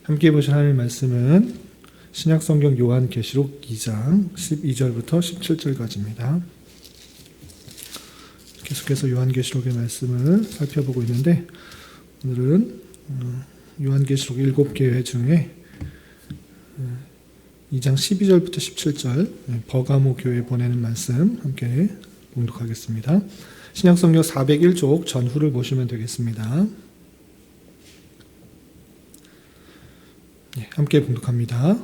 함께 보실 하나님의 말씀은 신약성경 요한계시록 2장 12절부터 17절까지입니다. 계속해서 요한계시록의 말씀을 살펴보고 있는데 오늘은 요한계시록 7개회 중에 2장 12절부터 17절 버가모 교회에 보내는 말씀 함께 봉독하겠습니다. 신약성경 401쪽 전후를 보시면 되겠습니다. 함께 봉독합니다.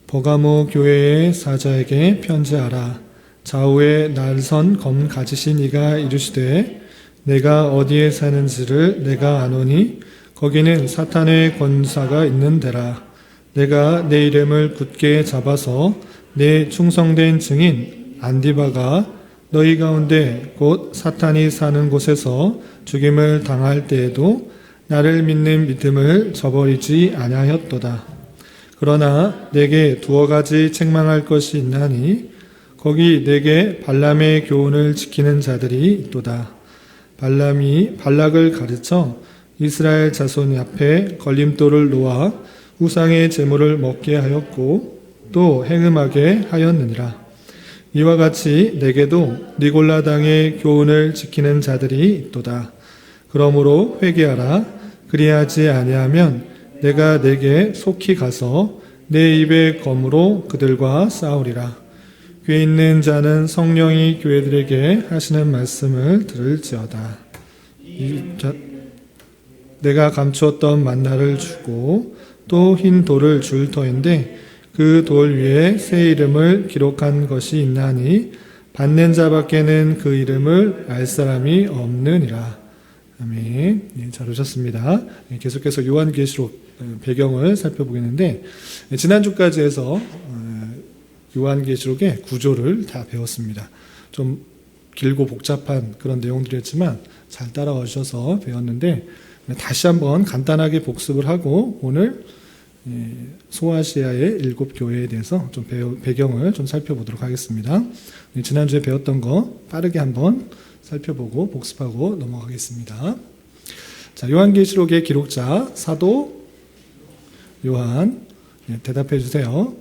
버가모 교회의 사자에게 편지하라. 좌우에 날선 검 가지신 이가 이르시되 내가 어디에 사는지를 내가 아노니 거기는 사탄의 권사가 있는 데라. 내가 내 이름을 굳게 잡아서 내 충성된 증인 안디바가 너희 가운데 곧 사탄이 사는 곳에서 죽임을 당할 때에도 나를 믿는 믿음을 저버리지 아니하였도다. 그러나 내게 두어 가지 책망할 것이 있나니 거기 내게 발람의 교훈을 지키는 자들이 있도다. 발람이 발락을 가르쳐 이스라엘 자손 앞에 걸림돌을 놓아 우상의 제물을 먹게 하였고 또 행음하게 하였느니라. 이와 같이 내게도 니골라 당의 교훈을 지키는 자들이 있도다. 그러므로 회개하라. 그리하지 아니하면 내가 내게 속히 가서 내 입의 검으로 그들과 싸우리라. 귀에 있는 자는 성령이 교회들에게 하시는 말씀을 들을지어다. 내가 감추었던 만나를 주고 또 흰 돌을 줄 터인데 그 돌 위에 새 이름을 기록한 것이 있나니 받는 자밖에는 그 이름을 알 사람이 없느니라. 아멘. 네, 잘 오셨습니다. 계속해서 요한계시록 배경을 살펴보겠는데 지난주까지 해서 요한계시록의 구조를 다 배웠습니다. 좀 길고 복잡한 그런 내용들이었지만 잘 따라와 주셔서 배웠는데 다시 한번 간단하게 복습을 하고 오늘 소아시아의 7교회에 대해서 좀 배경을 좀 살펴보도록 하겠습니다. 지난주에 배웠던 거 빠르게 한번 살펴보고 복습하고 넘어가겠습니다. 자, 요한계시록의 기록자 사도 요한 대답해 주세요.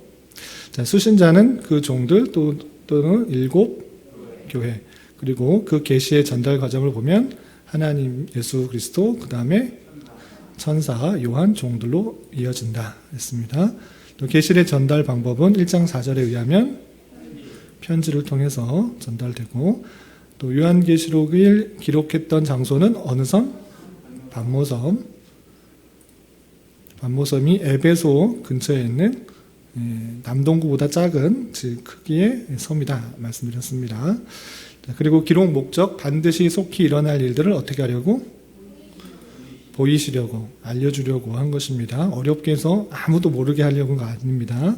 자, 수신자는 그 종들 또는 7교회 그리고 그 계시의 전달 과정을 보면 하나님 예수 그리스도 그 다음에 천사 요한 종들로 이어진다 했습니다. 또 계시의 전달 방법은 1장 4절에 의하면 편지를 통해서 전달되고 또 요한계시록을 기록했던 장소는 어느 섬? 반모섬. 반모섬이 에베소 근처에 있는 남동구보다 작은 즉 크기의 섬이다 말씀드렸습니다. 그리고 기록 목적 반드시 속히 일어날 일들을 어떻게 하려고? 보이시려고 알려주려고 한 것입니다. 어렵게 해서 아무도 모르게 하려고가 아닙니다.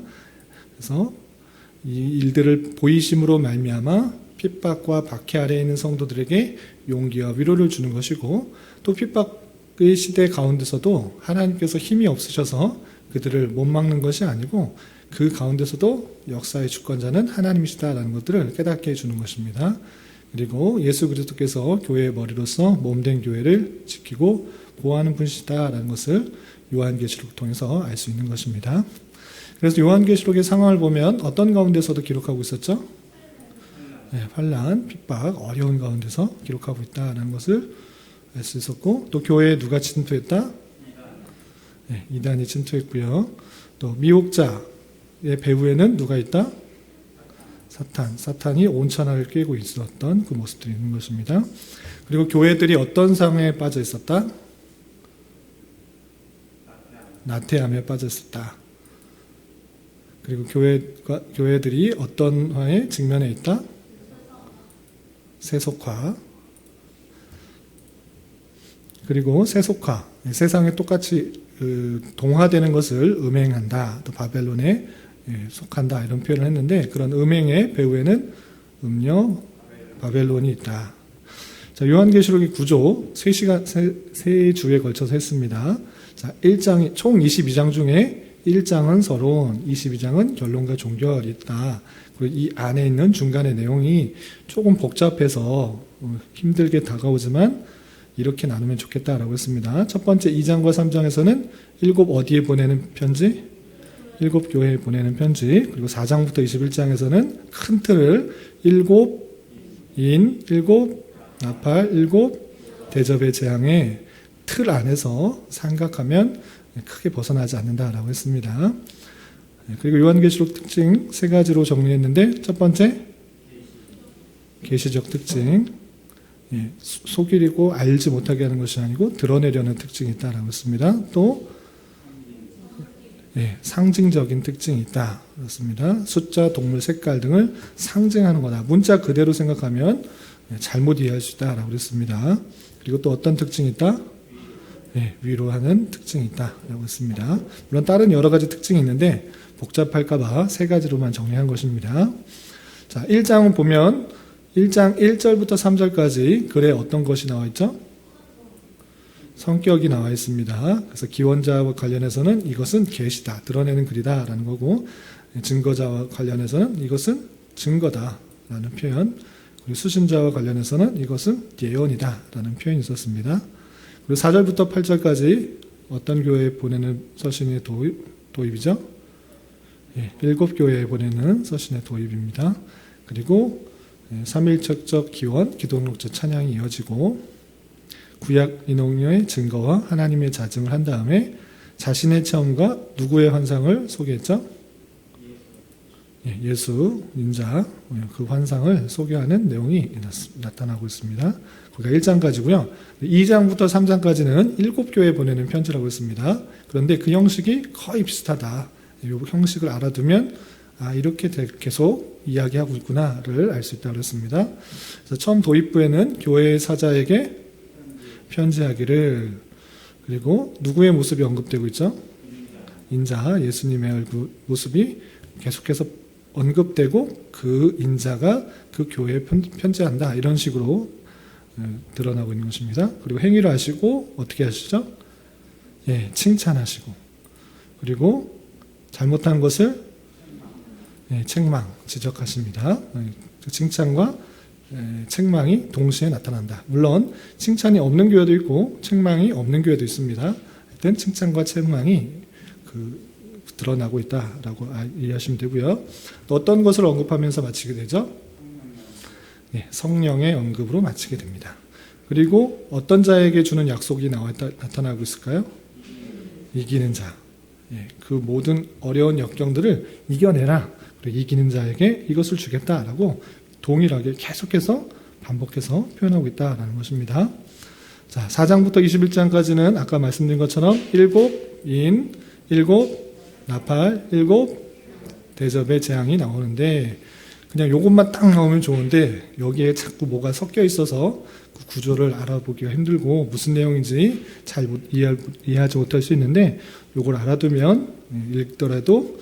그래서 이 일들을 보이심으로 말미암아 핍박과 박해 아래에 있는 성도들에게 용기와 위로를 주는 것이고 또 핍박의 시대 가운데서도 하나님께서 힘이 없으셔서 그들을 못 막는 것이 아니고 그 가운데서도 역사의 주권자는 하나님이시다라는 것들을 깨닫게 해주는 것입니다. 그리고 예수 그리스도께서 교회의 머리로서 몸된 교회를 지키고 보호하는 분이시다라는 것을 요한계시록 통해서 알 수 있는 것입니다. 그래서 요한계시록의 상황을 보면 어떤 가운데서도 기록하고 있었죠? 환난, 핍박, 어려운 가운데서 기록하고 있다는 것을 알 수 있었고 또 교회에 누가 침투했다? 이단이 침투했고요. 또 미혹자의 배후에는 누가 있다? 사탄이 온 천하를 꿰고 있었던 그 모습들이 있는 것입니다. 그리고 교회들이 어떤 상황에 빠져 있었다? 나태함에 빠져 있었다. 그리고 교회들이 어떤 화에 직면해 있다? 세속화. 그리고 세속화. 세상에 똑같이 동화되는 것을 음행한다. 또 바벨론에 속한다. 이런 표현을 했는데 그런 음행의 배후에는 음녀 바벨론이 있다. 자, 요한계시록의 구조 세 주에 걸쳐서 했습니다. 자, 1장 총 22장 중에 1장은 서론, 22장은 결론과 종결이 있다. 그리고 이 안에 있는 중간의 내용이 조금 복잡해서 힘들게 다가오지만 이렇게 나누면 좋겠다라고 했습니다. 첫 번째 2장과 3장에서는 7 어디에 보내는 편지? 7 교회에 보내는 편지. 그리고 4장부터 21장에서는 큰 틀을 7 인, 7 나팔, 7 대접의 재앙의 틀 안에서 생각하면 크게 벗어나지 않는다라고 했습니다. 그리고 요한계시록 특징 3가지로 정리했는데, 첫 번째 계시적 특징, 속이고 알지 못하게 하는 것이 아니고 드러내려는 특징이 있다라고 했습니다. 또 상징적인 특징이 있다. 그렇습니다. 숫자, 동물, 색깔 등을 상징하는 거다. 문자 그대로 생각하면 잘못 이해할 수 있다라고 그랬습니다. 그리고 또 어떤 특징이 있다? 위로하는 특징이 있다라고 했습니다. 물론 다른 여러 가지 특징이 있는데 복잡할까봐 3가지로만 정리한 것입니다. 자, 1장은 보면 1장 1절부터 3절까지 글에 어떤 것이 나와 있죠? 성격이 나와 있습니다. 그래서 기원자와 관련해서는 이것은 계시다, 드러내는 글이다 라는 거고, 증거자와 관련해서는 이것은 증거다 라는 표현, 그리고 수신자와 관련해서는 이것은 예언이다 라는 표현이 있었습니다. 그리고 4절부터 8절까지 어떤 교회에 보내는 서신의 도입이죠? 7 교회에 보내는 서신의 도입입니다. 그리고 3일척적 기원, 기독록적 찬양이 이어지고, 구약 인용의 증거와 하나님의 자증을 한 다음에 자신의 체험과 누구의 환상을 소개했죠? 예수, 인자, 그 환상을 소개하는 내용이 나타나고 있습니다. 거기가 1장까지고요. 2장부터 3장까지는 7 교회에 보내는 편지라고 했습니다. 그런데 그 형식이 거의 비슷하다. 이 형식을 알아두면 이렇게 계속 이야기하고 있구나를 알 수 있다고 했습니다. 그래서 처음 도입부에는 교회의 사자에게 편지하기를, 그리고 누구의 모습이 언급되고 있죠? 인자, 예수님의 얼굴 모습이 계속해서 언급되고 그 인자가 그 교회에 편지한다, 이런 식으로 드러나고 있는 것입니다. 그리고 행위를 하시고 어떻게 하시죠? 칭찬하시고, 그리고 잘못한 것을 책망, 지적하십니다. 칭찬과 책망이 동시에 나타난다. 물론 칭찬이 없는 교회도 있고 책망이 없는 교회도 있습니다. 하여튼 칭찬과 책망이 드러나고 있다라고 이해하시면 되고요. 또 어떤 것을 언급하면서 마치게 되죠? 성령의 언급으로 마치게 됩니다. 그리고 어떤 자에게 주는 약속이 나타나고 있을까요? 이기는 자. 그 모든 어려운 역경들을 이겨내라. 그리고 이기는 자에게 이것을 주겠다라고 동일하게 계속해서 반복해서 표현하고 있다는 것입니다. 자, 4장부터 21장까지는 아까 말씀드린 것처럼 7 인, 7 나팔, 7 대접의 재앙이 나오는데, 그냥 이것만 딱 나오면 좋은데 여기에 자꾸 뭐가 섞여 있어서 그 구조를 알아보기가 힘들고 무슨 내용인지 잘 이해하지 못할 수 있는데, 이걸 알아두면 읽더라도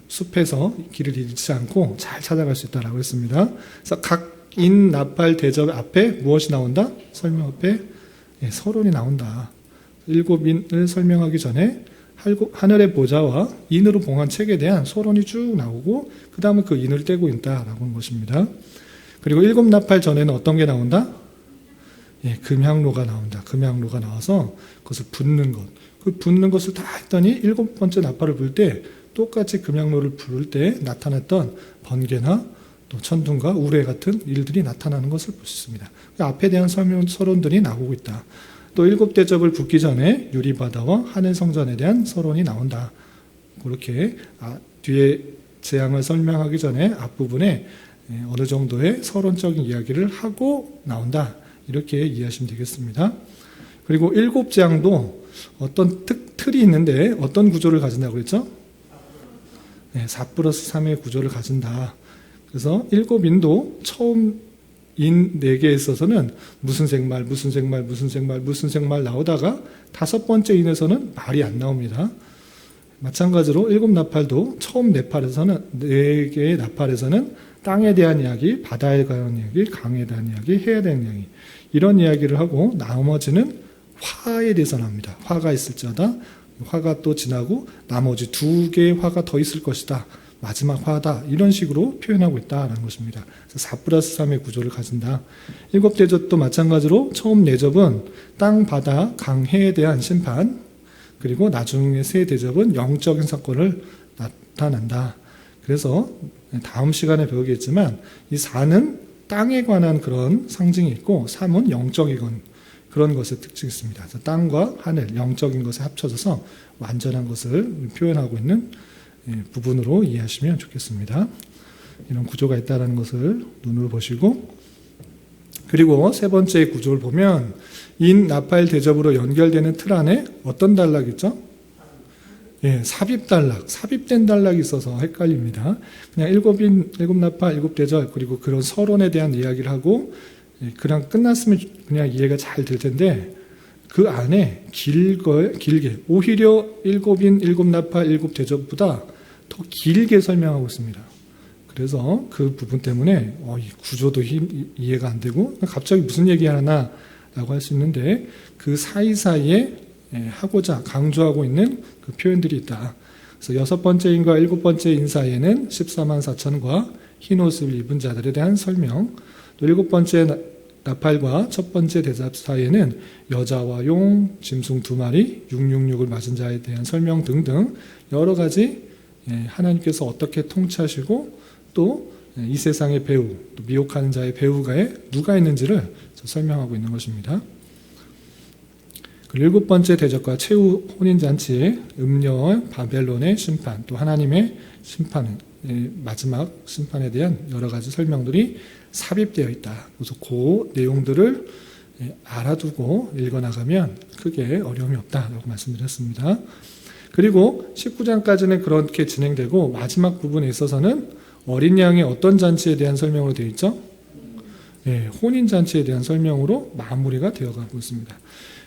숲에서 길을 잃지 않고 잘 찾아갈 수 있다고 했습니다. 그래서 각 인, 나팔, 대접 앞에 무엇이 나온다? 설명 앞에 서론이 나온다. 7 인을 설명하기 전에 하늘의 보좌와 인으로 봉한 책에 대한 서론이 쭉 나오고, 그 다음에 그 인을 떼고 있다라고 하는 것입니다. 그리고 7 나팔 전에는 어떤 게 나온다? 금향로가 나온다. 금향로가 나와서 그것을 붓는 것. 그 붓는 것을 다 했더니 7번째 나팔을 불 때 똑같이 금향로를 부를 때 나타났던 번개나 또 천둥과 우레 같은 일들이 나타나는 것을 볼 수 있습니다. 그 앞에 대한 서론들이 나오고 있다. 또 7 대접을 붓기 전에 유리바다와 하늘 성전에 대한 서론이 나온다. 그렇게 뒤에 재앙을 설명하기 전에 앞부분에 어느 정도의 서론적인 이야기를 하고 나온다. 이렇게 이해하시면 되겠습니다. 그리고 7 재앙도 어떤 틀이 있는데 어떤 구조를 가진다고 그랬죠? 4+3의 구조를 가진다. 그래서 7 인도 처음 인 4개에 있어서는 무슨 생말, 무슨 생말, 무슨 생말, 무슨 생말 나오다가 5번째 인에서는 말이 안 나옵니다. 마찬가지로 7 나팔도 처음 4개의 나팔에서는 땅에 대한 이야기, 바다에 대한 이야기, 강에 대한 이야기, 해에 대한 이야기, 이런 이야기를 하고 나머지는 화에 대해서 나옵니다. 화가 있을지어다. 화가 또 지나고 나머지 2개의 화가 더 있을 것이다. 마지막 화다. 이런 식으로 표현하고 있다라는 것입니다. 그래서 4+3의 구조를 가진다. 7대접도 마찬가지로 처음 4접은 땅, 바다, 강, 해에 대한 심판, 그리고 나중에 세 대접은 영적인 사건을 나타난다. 그래서 다음 시간에 배우겠지만 이 4는 땅에 관한 그런 상징이 있고 3은 영적인 그런 것의 특징이 있습니다. 그래서 땅과 하늘, 영적인 것에 합쳐져서 완전한 것을 표현하고 있는 부분으로 이해하시면 좋겠습니다. 이런 구조가 있다는 것을 눈으로 보시고, 그리고 세 번째 구조를 보면 인, 나팔, 대접으로 연결되는 틀 안에 어떤 단락이 있죠? 삽입단락, 삽입된 단락이 있어서 헷갈립니다. 그냥 일곱 나팔, 일곱 대접, 그리고 그런 서론에 대한 이야기를 하고 그냥 끝났으면 그냥 이해가 잘 될 텐데, 그 안에 길게 오히려 일곱인, 일곱 나팔, 일곱 대접보다 더 길게 설명하고 있습니다. 그래서 그 부분 때문에 이 구조도 이해가 안 되고 갑자기 무슨 얘기하나 라고 할 수 있는데, 그 사이사이에 하고자 강조하고 있는 그 표현들이 있다. 그래서 6번째 인과 7번째 인 사이에는 14만 4천과 흰옷을 입은 자들에 대한 설명, 또 7번째 나팔과 첫 번째 대접 사이에는 여자와 용, 짐승 2마리, 666을 맞은 자에 대한 설명 등등 여러 가지 하나님께서 어떻게 통치하시고 또 이 세상의 배후, 또 미혹하는 자의 배후가에 누가 있는지를 설명하고 있는 것입니다. 그리고 7번째 대접과 최후 혼인잔치의 음녀와 바벨론의 심판, 또 하나님의 심판, 마지막 심판에 대한 여러 가지 설명들이 삽입되어 있다. 그래서 그 내용들을 알아두고 읽어나가면 크게 어려움이 없다라고 말씀드렸습니다. 그리고 19장까지는 그렇게 진행되고 마지막 부분에 있어서는 어린 양의 어떤 잔치에 대한 설명으로 되어 있죠? 혼인잔치에 대한 설명으로 마무리가 되어가고 있습니다.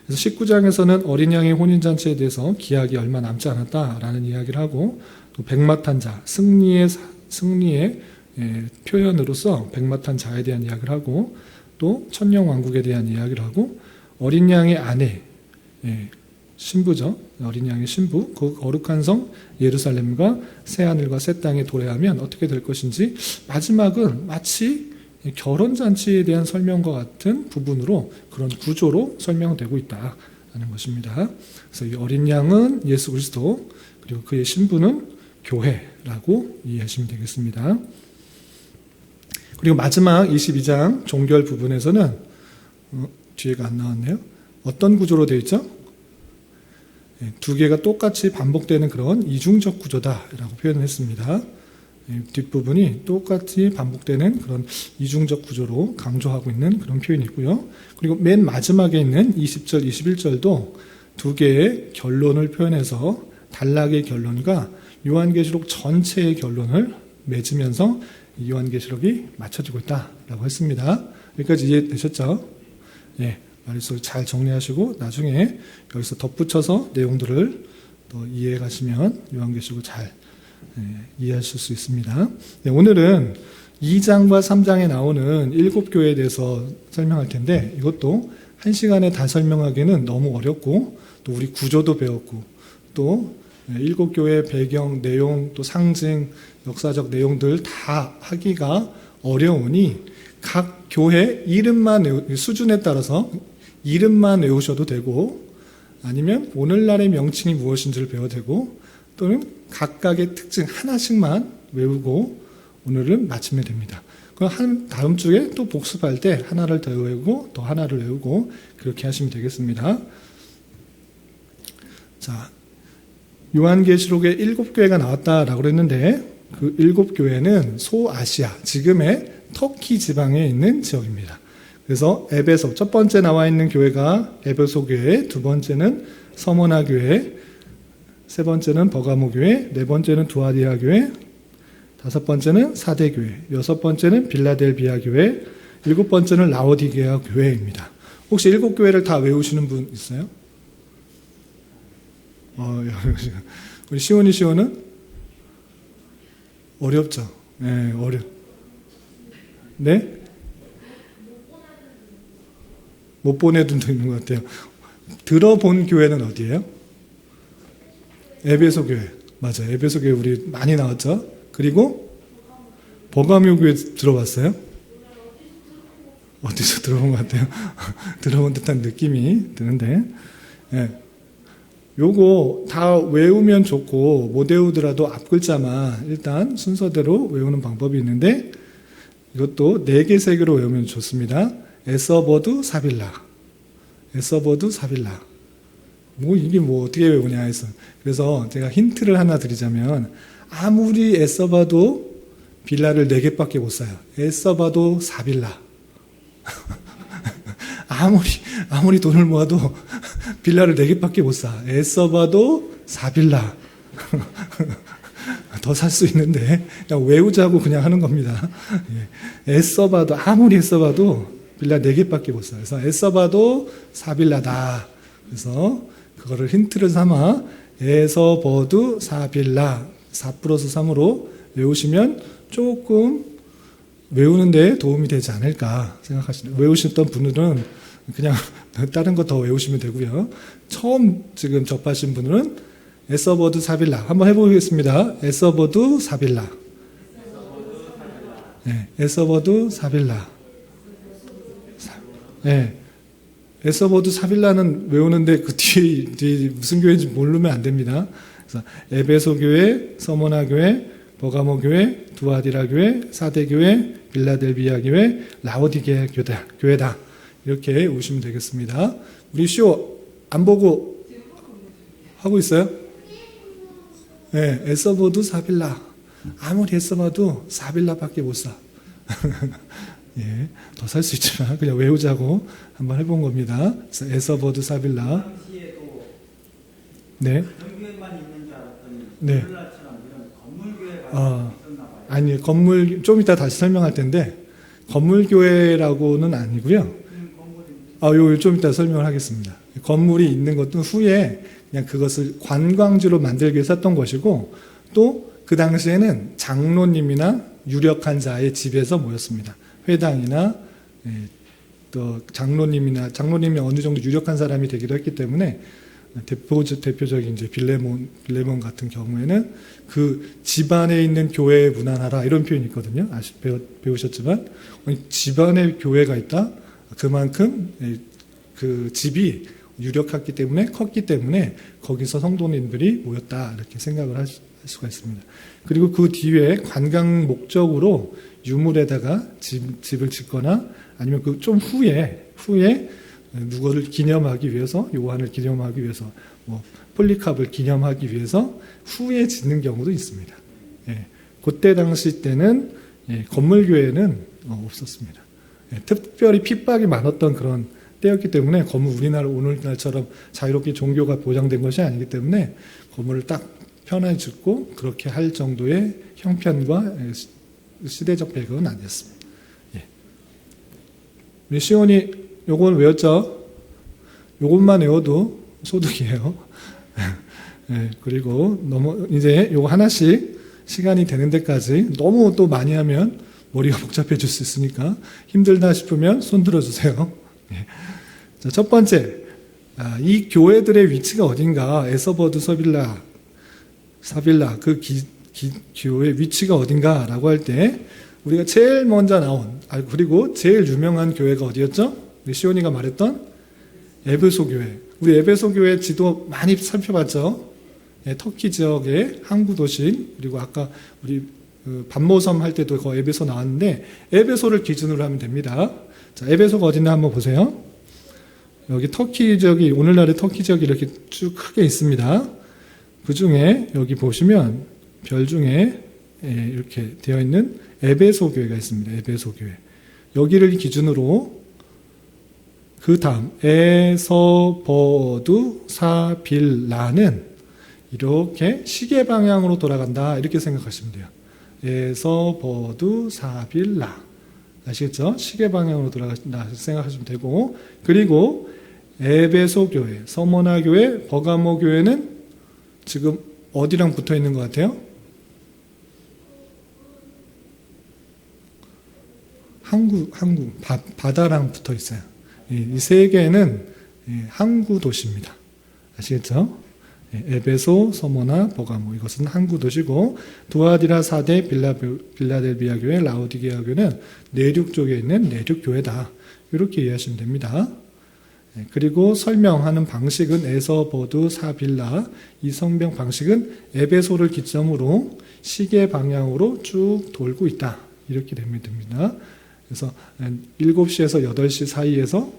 그래서 19장에서는 어린 양의 혼인잔치에 대해서 기약이 얼마 남지 않았다라는 이야기를 하고, 또 백마탄 자, 승리의 표현으로서 백마탄 자에 대한 이야기를 하고, 또 천년왕국에 대한 이야기를 하고, 어린 양의 아내, 신부죠. 어린 양의 신부, 그 거룩한 성 예루살렘과 새하늘과 새 땅에 도래하면 어떻게 될 것인지, 마지막은 마치 결혼잔치에 대한 설명과 같은 부분으로 그런 구조로 설명되고 있다는 것입니다. 그래서 이 어린 양은 예수 그리스도, 그리고 그의 신부는 교회라고 이해하시면 되겠습니다. 그리고 마지막 22장 종결 부분에서는 뒤에가 안 나왔네요. 어떤 구조로 되어 있죠? 두 개가 똑같이 반복되는 그런 이중적 구조다라고 표현을 했습니다. 뒷부분이 똑같이 반복되는 그런 이중적 구조로 강조하고 있는 그런 표현이 있고요. 그리고 맨 마지막에 있는 20절, 21절도 두 개의 결론을 표현해서 단락의 결론과 요한계시록 전체의 결론을 맺으면서 요한계시록이 맞춰지고 있다라고 했습니다. 여기까지 이해되셨죠? 머릿속에 잘 정리하시고 나중에 여기서 덧붙여서 내용들을 더 이해해 가시면 요한계시록을 잘 이해하실 수 있습니다. 오늘은 2장과 3장에 나오는 7교회에 대해서 설명할 텐데, 이것도 1시간에 다 설명하기는 너무 어렵고, 또 우리 구조도 배웠고, 또 7교회 배경, 내용, 또 상징, 역사적 내용들 다 하기가 어려우니 각 교회 이름만 수준에 따라서 이름만 외우셔도 되고, 아니면 오늘날의 명칭이 무엇인지를 배워도 되고, 또는 각각의 특징 하나씩만 외우고 오늘은 마치면 됩니다. 그럼 다음 주에 또 복습할 때 하나를 더 외우고 또 하나를 외우고 그렇게 하시면 되겠습니다. 자, 요한계시록에 7교회가 나왔다라고 그랬는데, 그 7교회는 소아시아, 지금의 터키 지방에 있는 지역입니다. 그래서 에베소, 첫 번째 나와 있는 교회가 에베소 교회, 두 번째는 서머나 교회, 세 번째는 버가모 교회, 네 번째는 두아디라 교회, 다섯 번째는 사대 교회, 여섯 번째는 빌라델비아 교회, 일곱 번째는 라오디게아 교회입니다. 혹시 7교회를 다 외우시는 분 있어요? 우리 시온은 어렵죠? 네, 네? 못 보내둔 도 있는 것 같아요. 들어본 교회는 어디예요? 에베소 교회. 맞아요. 에베소 교회 우리 많이 나왔죠? 그리고 버가모 교회 들어봤어요? 어디서 들어본 것 같아요. 들어본 듯한 느낌이 드는데, 예. 요거 다 외우면 좋고 못 외우더라도 앞글자만 일단 순서대로 외우는 방법이 있는데, 이것도 4개, 3개로 외우면 좋습니다. 에서버두 사빌라. 에서버두 사빌라. 이게 어떻게 외우냐 해서. 그래서 제가 힌트를 하나 드리자면, 아무리 애써봐도 빌라를 4개밖에 못 사요. 애써봐도 사빌라. 아무리 돈을 모아도 빌라를 4개밖에 못 사. 애써봐도 사빌라. 더 살 수 있는데 그냥 외우자고 그냥 하는 겁니다. 아무리 애써봐도 빌라 4개밖에 못 사. 그래서 애써봐도 사빌라다. 그래서 그거를 힌트를 삼아 애써봐도 사빌라 4 플러스 3으로 외우시면 조금 외우는데 도움이 되지 않을까 생각하시네요. 외우셨던 분들은 그냥 다른 거 더 외우시면 되고요. 처음 지금 접하신 분들은 에서버드 사빌라 한번 해보겠습니다. 에서버드 사빌라. 네, 에서버드 사빌라. 네, 에서버드 사빌라는 외우는데 그 뒤에 무슨 교회인지 모르면 안 됩니다. 그래서 에베소 교회, 서모나 교회, 버가모 교회, 두아디라 교회, 사대 교회, 빌라델비아 교회, 라오디게아 교회다. 이렇게 오시면 되겠습니다. 우리 시오 안 보고 하고 있어요? 네, 애써봐도 사빌라. 아무리 애써봐도 사빌라밖에 못 사. 예, 더 살 수 있지만 그냥 외우자고 한번 해본 겁니다. 그래서 애써봐도 사빌라. 네. 네. 아니, 좀 이따 다시 설명할 텐데, 건물교회라고는 아니고요. 요 좀 이따 설명을 하겠습니다. 건물이 있는 것도 후에 그냥 그것을 관광지로 만들기 위해서 했던 것이고, 또 그 당시에는 장로님이나 유력한 자의 집에서 모였습니다. 회당이나, 또 장로님이 어느 정도 유력한 사람이 되기도 했기 때문에, 대표적인 이제 빌레몬 같은 경우에는 그 집안에 있는 교회에 문안하라 이런 표현이 있거든요. 배우셨지만 집안에 교회가 있다. 그만큼 그 집이 유력했기 때문에 컸기 때문에 거기서 성도님들이 모였다 이렇게 생각을 할 수가 있습니다. 그리고 그 뒤에 관광 목적으로 유물에다가 집을 짓거나 아니면 그 좀 후에 누구를 기념하기 위해서, 요한을 기념하기 위해서, 폴리캅을 기념하기 위해서 후에 짓는 경우도 있습니다. 예, 그때 당시 때는 건물교회는 없었습니다. 특별히 핍박이 많았던 그런 때였기 때문에 오늘날처럼 자유롭게 종교가 보장된 것이 아니기 때문에 건물을 딱 편하게 짓고 그렇게 할 정도의 형편과 시대적 배경은 아니었습니다. 우리 시온이 요걸 외웠죠? 요것만 외워도 소득이에요. 그리고 이제 요거 하나씩 시간이 되는 데까지 너무 또 많이 하면 머리가 복잡해질 수 있으니까 힘들다 싶으면 손 들어주세요. 자, 첫 번째, 이 교회들의 위치가 어딘가, 에서버드 사빌라, 그 교회 위치가 어딘가라고 할 때, 우리가 제일 먼저 그리고 제일 유명한 교회가 어디였죠? 시온이가 말했던 에베소 교회. 우리 에베소 교회 지도 많이 살펴봤죠? 터키 지역의 항구 도시, 그리고 아까 우리 반모섬 할 때도 그 에베소 나왔는데, 에베소를 기준으로 하면 됩니다. 자, 에베소가 어딘가 한번 보세요. 여기 터키 지역이, 오늘날의 터키 지역이 이렇게 쭉 크게 있습니다. 그 중에 여기 보시면 별 중에 이렇게 되어 있는 에베소 교회가 있습니다. 에베소 교회. 여기를 기준으로 그 다음 에서버두 사빌라는 이렇게 시계 방향으로 돌아간다 이렇게 생각하시면 돼요. 에서버두 사빌라 아시겠죠? 시계 방향으로 돌아간다 생각하시면 되고, 그리고 에베소 교회, 서모나 교회, 버가모 교회는 지금 어디랑 붙어 있는 것 같아요? 바다랑 붙어 있어요. 이 세 개는 항구 도시입니다. 아시겠죠? 에베소, 서모나, 버가모 이것은 항구 도시고 두아디라, 사데, 빌라델비아 교회, 라오디게아 교회는 내륙 쪽에 있는 내륙 교회다. 이렇게 이해하시면 됩니다. 그리고 설명하는 방식은 에서버두, 사빌라 이 성명 방식은 에베소를 기점으로 시계 방향으로 쭉 돌고 있다. 이렇게 되면 됩니다. 그래서 7시에서 8시 사이에서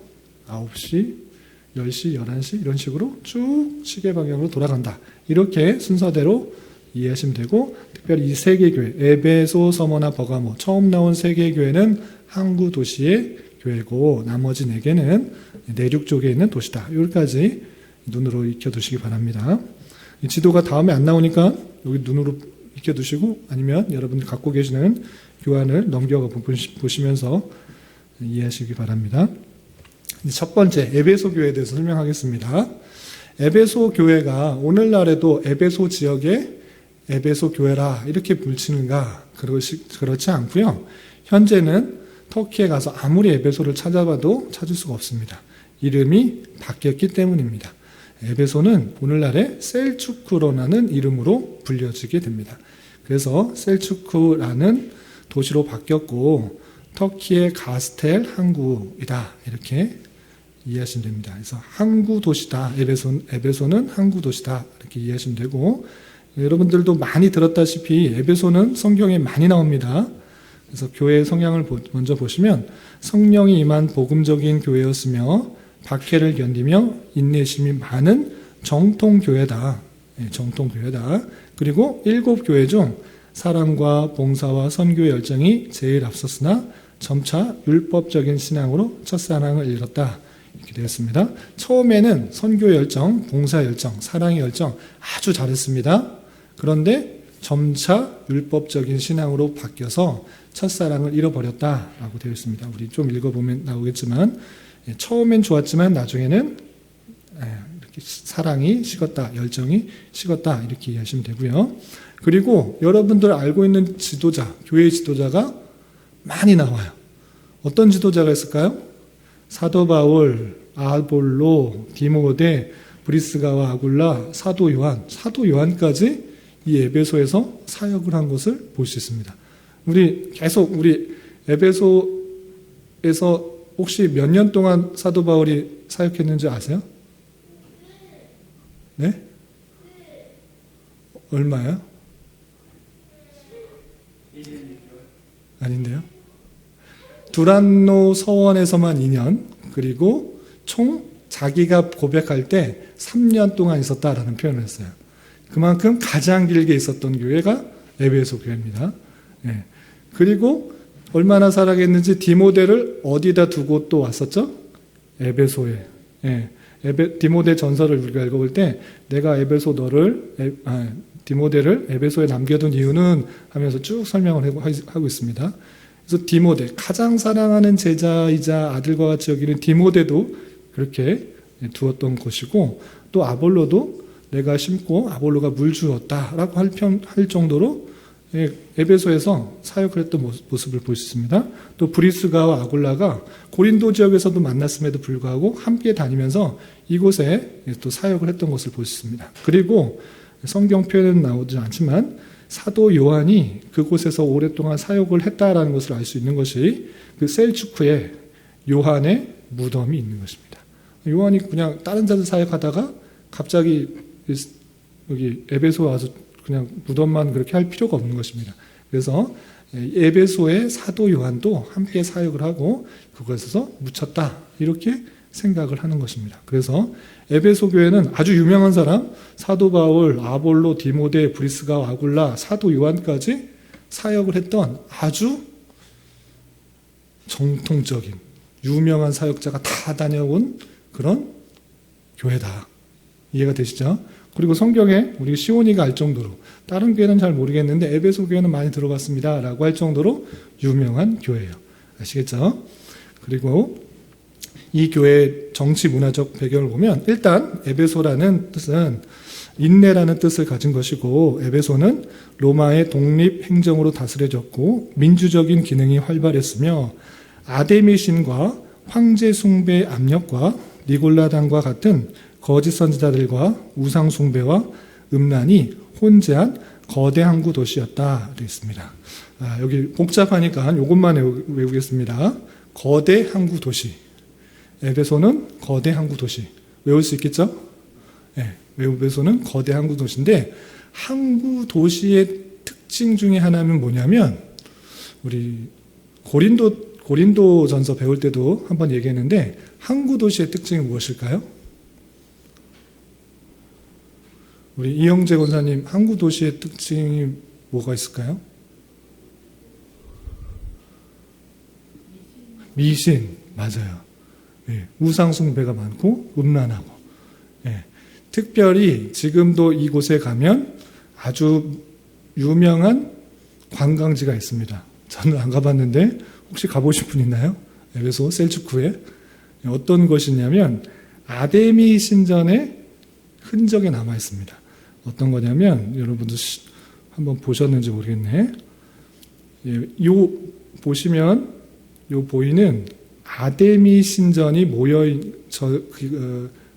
9시, 10시, 11시 이런 식으로 쭉 시계 방향으로 돌아간다. 이렇게 순서대로 이해하시면 되고 특별히 이 세 개 교회 에베소, 서머나, 버가모 처음 나온 세 개 교회는 항구 도시의 교회고 나머지 4개는 내륙 쪽에 있는 도시다. 여기까지 눈으로 익혀두시기 바랍니다. 이 지도가 다음에 안 나오니까 여기 눈으로 익혀두시고 아니면 여러분들 갖고 계시는 교환을 넘겨가 보시면서 이해하시기 바랍니다. 첫 번째 에베소 교회에 대해서 설명하겠습니다. 에베소 교회가 오늘날에도 에베소 지역에 에베소 교회라 이렇게 불치는가 그렇지 않고요. 현재는 터키에 가서 아무리 에베소를 찾아봐도 찾을 수가 없습니다. 이름이 바뀌었기 때문입니다. 에베소는 오늘날의 셀추크로라는 이름으로 불려지게 됩니다. 그래서 셀추크라는 도시로 바뀌었고 터키의 가스텔 항구이다 이렇게 이해하시면 됩니다. 그래서 항구 도시다. 에베소는 항구 도시다 이렇게 이해하시면 되고 여러분들도 많이 들었다시피 에베소는 성경에 많이 나옵니다. 그래서 교회의 성향을 먼저 보시면 성령이 임한 복음적인 교회였으며 박해를 견디며 인내심이 많은 정통교회다. 정통교회다. 그리고 7교회 중 사랑과 봉사와 선교의 열정이 제일 앞섰으나 점차 율법적인 신앙으로 첫사랑을 잃었다. 이렇게 되었습니다. 처음에는 선교 열정, 봉사 열정, 사랑의 열정 아주 잘했습니다. 그런데 점차 율법적인 신앙으로 바뀌어서 첫사랑을 잃어버렸다라고 되어 있습니다. 우리 좀 읽어보면 나오겠지만 처음엔 좋았지만 나중에는 이렇게 사랑이 식었다, 열정이 식었다 이렇게 이해하시면 되고요. 그리고 여러분들 알고 있는 지도자, 교회 지도자가 많이 나와요. 어떤 지도자가 있을까요? 사도 바울, 아볼로, 디모데, 브리스가와 아굴라, 사도 요한까지 이 에베소에서 사역을 한 것을 볼 수 있습니다. 우리 에베소에서 혹시 몇 년 동안 사도 바울이 사역했는지 아세요? 네? 얼마요? 아닌데요? 두란노 서원에서만 2년, 그리고 총 자기가 고백할 때 3년 동안 있었다라는 표현을 했어요. 그만큼 가장 길게 있었던 교회가 에베소 교회입니다. 네. 그리고 얼마나 살아겠는지 디모데를 어디다 두고 또 왔었죠? 에베소에. 네. 디모데 전서를 우리가 읽어볼 때 내가 디모데를 에베소에 남겨둔 이유는 하면서 쭉 설명을 하고 있습니다. 그래서 디모데, 가장 사랑하는 제자이자 아들과 같이 여기는 디모데도 그렇게 두었던 것이고 또 아볼로도 내가 심고 아볼로가 물 주었다라고 할 정도로 에베소에서 사역을 했던 모습을 볼 수 있습니다. 또 브리스가와 아굴라가 고린도 지역에서도 만났음에도 불구하고 함께 다니면서 이곳에 또 사역을 했던 것을 볼 수 있습니다. 그리고 성경 표현은 나오지 않지만 사도 요한이 그곳에서 오랫동안 사역을 했다라는 것을 알 수 있는 것이 그 셀추크에 요한의 무덤이 있는 것입니다. 요한이 그냥 다른 데서 사역하다가 갑자기 여기 에베소 와서 그냥 무덤만 그렇게 할 필요가 없는 것입니다. 그래서 에베소의 사도 요한도 함께 사역을 하고 그곳에서 묻혔다 이렇게 생각을 하는 것입니다. 그래서 에베소 교회는 아주 유명한 사람 사도 바울, 아볼로, 디모데, 브리스가, 아굴라, 사도 요한까지 사역을 했던 아주 정통적인 유명한 사역자가 다 다녀온 그런 교회다. 이해가 되시죠? 그리고 성경에 우리 시온이가 알 정도로 다른 교회는 잘 모르겠는데 에베소 교회는 많이 들어봤습니다 라고 할 정도로 유명한 교회예요. 아시겠죠? 그리고 이 교회의 정치 문화적 배경을 보면 일단 에베소라는 뜻은 인내라는 뜻을 가진 것이고 에베소는 로마의 독립 행정으로 다스려졌고 민주적인 기능이 활발했으며 아데미 신과 황제 숭배 압력과 니골라당과 같은 거짓 선지자들과 우상 숭배와 음란이 혼재한 거대 항구 도시였다 되어 있습니다. 여기 복잡하니까 이것만 외우겠습니다. 거대 항구 도시. 에베소는 거대 항구 도시. 외울 수 있겠죠? 네, 에베소는 거대 항구 도시인데, 항구 도시의 특징 중에 하나는 뭐냐면, 우리 고린도전서 배울 때도 한번 얘기했는데, 항구 도시의 특징이 무엇일까요? 우리 이영재 권사님, 항구 도시의 특징이 뭐가 있을까요? 미신, 맞아요. 예, 우상 숭배가 많고 음란하고, 예, 특별히 지금도 이곳에 가면 아주 유명한 관광지가 있습니다. 저는 안 가봤는데 혹시 가보신 분 있나요? 에베소 셀주크에 어떤 것이냐면 아데미 신전의 흔적이 남아 있습니다. 어떤 거냐면 여러분도 한번 보셨는지 모르겠네. 예, 요 보시면 요 보이는 아데미 신전이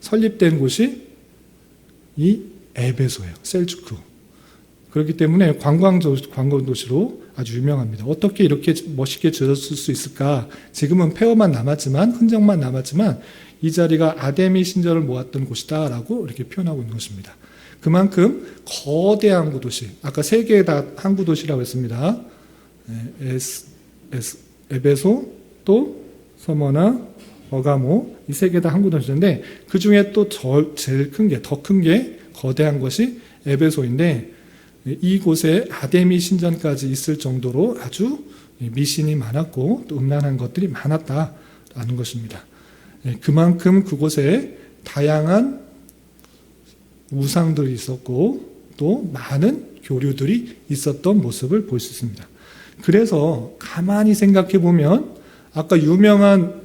설립된 곳이 이 에베소예요. 셀주크. 그렇기 때문에 관광도시로 아주 유명합니다. 어떻게 이렇게 멋있게 지었을 수 있을까? 지금은 폐허만 남았지만, 흔적만 남았지만 이 자리가 아데미 신전을 모았던 곳이다라고 이렇게 표현하고 있는 것입니다. 그만큼 거대 항구도시, 아까 세 개의 다 항구도시라고 했습니다. 에베소, 또 서머나, 버가모, 이 세 개 다 항구도시인데 그 중에 또 제일 큰 게, 더 큰 게 거대한 것이 에베소인데, 이곳에 아데미 신전까지 있을 정도로 아주 미신이 많았고 또 음란한 것들이 많았다라는 것입니다. 그만큼 그곳에 다양한 우상들이 있었고 또 많은 교류들이 있었던 모습을 볼 수 있습니다. 그래서 가만히 생각해 보면 아까 유명한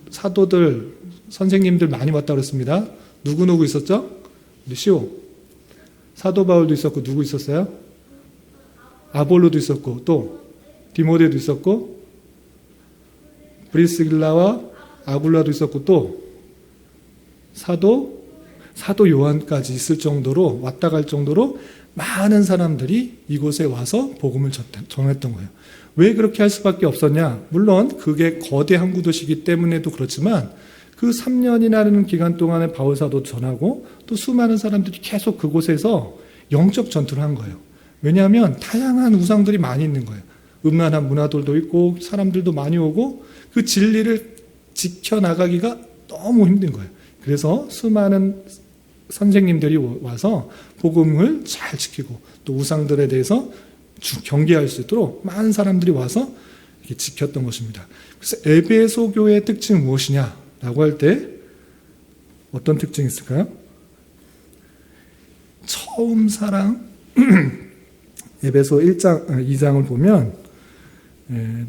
사도들, 선생님들 많이 왔다고 그랬습니다. 누구 있었죠? 우리 시오. 사도 바울도 있었고, 누구 있었어요? 아볼로도 있었고, 또 디모데도 있었고, 브리스길라와 아굴라도 있었고, 또 사도 요한까지 있을 정도로, 왔다 갈 정도로 많은 사람들이 이곳에 와서 복음을 전했던 거예요. 왜 그렇게 할 수밖에 없었냐? 물론 그게 거대 항구도시이기 때문에도 그렇지만 그 3년이라는 기간 동안에 바울 사도 전하고 또 수많은 사람들이 계속 그곳에서 영적 전투를 한 거예요. 왜냐하면 다양한 우상들이 많이 있는 거예요. 음란한 문화들도 있고 사람들도 많이 오고 그 진리를 지켜나가기가 너무 힘든 거예요. 그래서 수많은 선생님들이 와서 복음을 잘 지키고 또 우상들에 대해서 경계할 수 있도록 많은 사람들이 와서 이렇게 지켰던 것입니다. 그래서 에베소 교회의 특징은 무엇이냐라고 할 때 어떤 특징이 있을까요? 처음 사랑 에베소 2장을 보면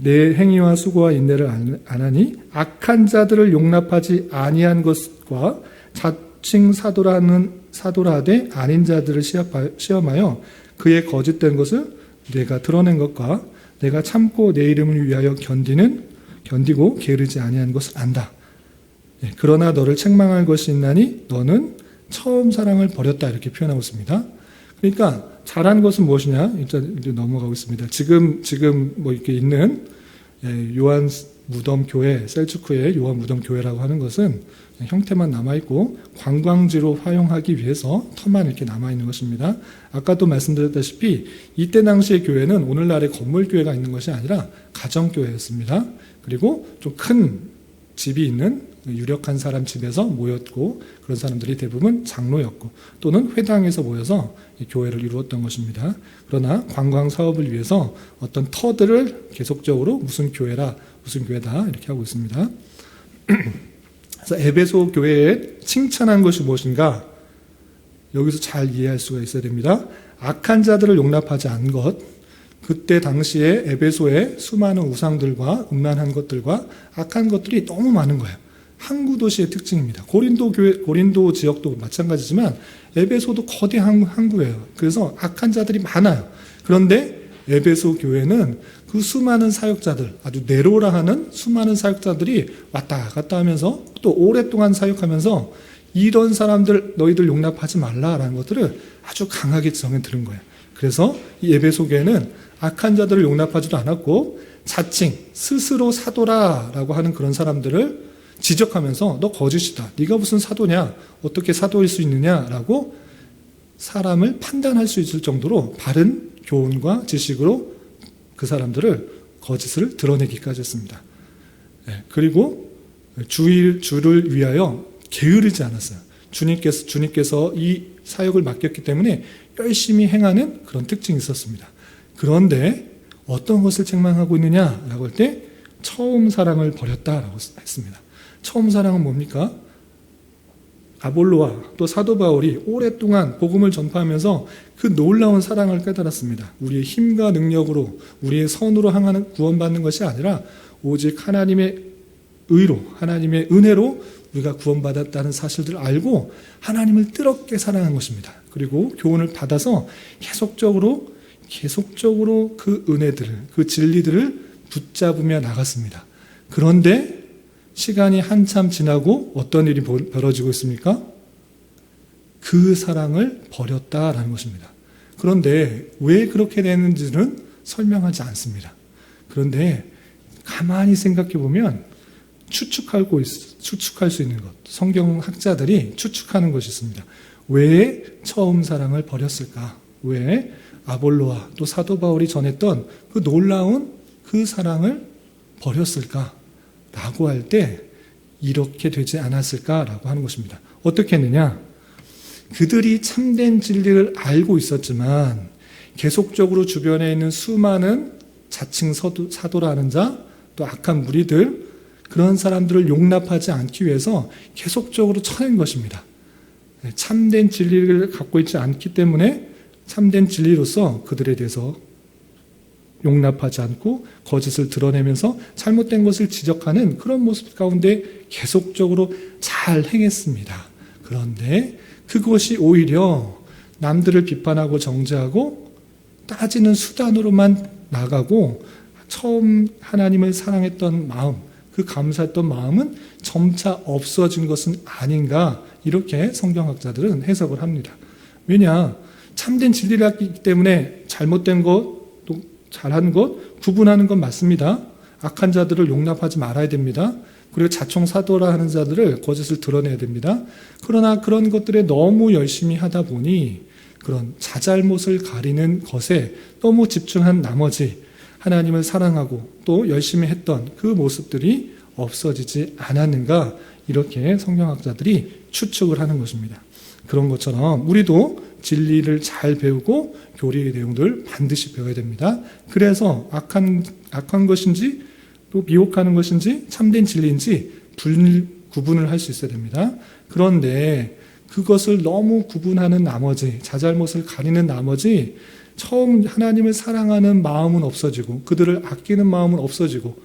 내 행위와 수고와 인내를 안 하니 악한 자들을 용납하지 아니한 것과 자칭 사도라되 아닌 자들을 시험하여 그의 거짓된 것을 내가 드러낸 것과 내가 참고 내 이름을 위하여 견디고 게으르지 아니한 것을 안다. 그러나 너를 책망할 것이 있나니 너는 처음 사랑을 버렸다. 이렇게 표현하고 있습니다. 그러니까 잘한 것은 무엇이냐? 일단 넘어가고 있습니다. 지금 뭐 이렇게 있는 요한 무덤 교회, 셀주크의 요한 무덤 교회라고 하는 것은 형태만 남아있고 관광지로 활용하기 위해서 터만 이렇게 남아있는 것입니다. 아까도 말씀드렸다시피 이때 당시의 교회는 오늘날의 건물교회가 있는 것이 아니라 가정교회였습니다. 그리고 좀 큰 집이 있는 유력한 사람 집에서 모였고 그런 사람들이 대부분 장로였고 또는 회당에서 모여서 교회를 이루었던 것입니다. 그러나 관광 사업을 위해서 어떤 터들을 계속적으로 무슨 교회다 이렇게 하고 있습니다. 그래서 에베소 교회에 칭찬한 것이 무엇인가? 여기서 잘 이해할 수가 있어야 됩니다. 악한 자들을 용납하지 않은 것, 그때 당시에 에베소에 수많은 우상들과 음란한 것들과 악한 것들이 너무 많은 거예요. 항구 도시의 특징입니다. 고린도 지역도 마찬가지지만 에베소도 거대 항구예요. 그래서 악한 자들이 많아요. 그런데 에베소 교회는 그 수많은 사역자들, 아주 네로라 하는 수많은 사역자들이 왔다 갔다 하면서 또 오랫동안 사역하면서 이런 사람들 너희들 용납하지 말라라는 것들을 아주 강하게 정해 들은 거예요. 그래서 이 에베소 교회는 악한 자들을 용납하지도 않았고 자칭 스스로 사도라라고 하는 그런 사람들을 지적하면서 너 거짓이다. 네가 무슨 사도냐? 어떻게 사도일 수 있느냐라고 사람을 판단할 수 있을 정도로 바른 교훈과 지식으로 그 사람들을 거짓을 드러내기까지 했습니다. 그리고 주를 위하여 게으르지 않았어요. 주님께서 이 사역을 맡겼기 때문에 열심히 행하는 그런 특징이 있었습니다. 그런데 어떤 것을 책망하고 있느냐라고 할 때 처음 사랑을 버렸다라고 했습니다. 처음 사랑은 뭡니까? 아볼로와 또 사도 바울이 오랫동안 복음을 전파하면서 그 놀라운 사랑을 깨달았습니다. 우리의 힘과 능력으로 우리의 선으로 향하는 구원받는 것이 아니라 오직 하나님의 의로 하나님의 은혜로 우리가 구원받았다는 사실들을 알고 하나님을 뜨겁게 사랑한 것입니다. 그리고 교훈을 받아서 계속적으로 그 은혜들을 그 진리들을 붙잡으며 나갔습니다. 그런데 시간이 한참 지나고 어떤 일이 벌어지고 있습니까? 그 사랑을 버렸다라는 것입니다. 그런데 왜 그렇게 되는지는 설명하지 않습니다. 그런데 가만히 생각해 보면 추측할 수 있는 것, 성경학자들이 추측하는 것이 있습니다. 왜 처음 사랑을 버렸을까? 왜 아볼로와 또 사도 바울이 전했던 그 놀라운 그 사랑을 버렸을까? 라고 할 때 이렇게 되지 않았을까라고 하는 것입니다. 어떻게 했느냐? 그들이 참된 진리를 알고 있었지만 계속적으로 주변에 있는 수많은 자칭 사도라는 자, 또 악한 무리들, 그런 사람들을 용납하지 않기 위해서 계속적으로 쳐낸 것입니다. 참된 진리를 갖고 있지 않기 때문에 참된 진리로서 그들에 대해서 용납하지 않고 거짓을 드러내면서 잘못된 것을 지적하는 그런 모습 가운데 계속적으로 잘 행했습니다. 그런데 그것이 오히려 남들을 비판하고 정죄하고 따지는 수단으로만 나가고 처음 하나님을 사랑했던 마음, 그 감사했던 마음은 점차 없어진 것은 아닌가, 이렇게 성경학자들은 해석을 합니다. 왜냐? 참된 진리를 했기 때문에 잘못된 것, 또 잘한 것, 구분하는 건 맞습니다. 악한 자들을 용납하지 말아야 됩니다. 그리고 자총 사도라 하는 자들을 거짓을 드러내야 됩니다. 그러나 그런 것들에 너무 열심히 하다 보니 그런 자잘못을 가리는 것에 너무 집중한 나머지 하나님을 사랑하고 또 열심히 했던 그 모습들이 없어지지 않았는가, 이렇게 성경학자들이 추측을 하는 것입니다. 그런 것처럼 우리도 진리를 잘 배우고 교리의 내용들 반드시 배워야 됩니다. 그래서 악한 것인지 또 미혹하는 것인지 참된 진리인지 구분을 할 수 있어야 됩니다. 그런데 그것을 너무 구분하는 나머지, 자잘못을 가리는 나머지 처음 하나님을 사랑하는 마음은 없어지고 그들을 아끼는 마음은 없어지고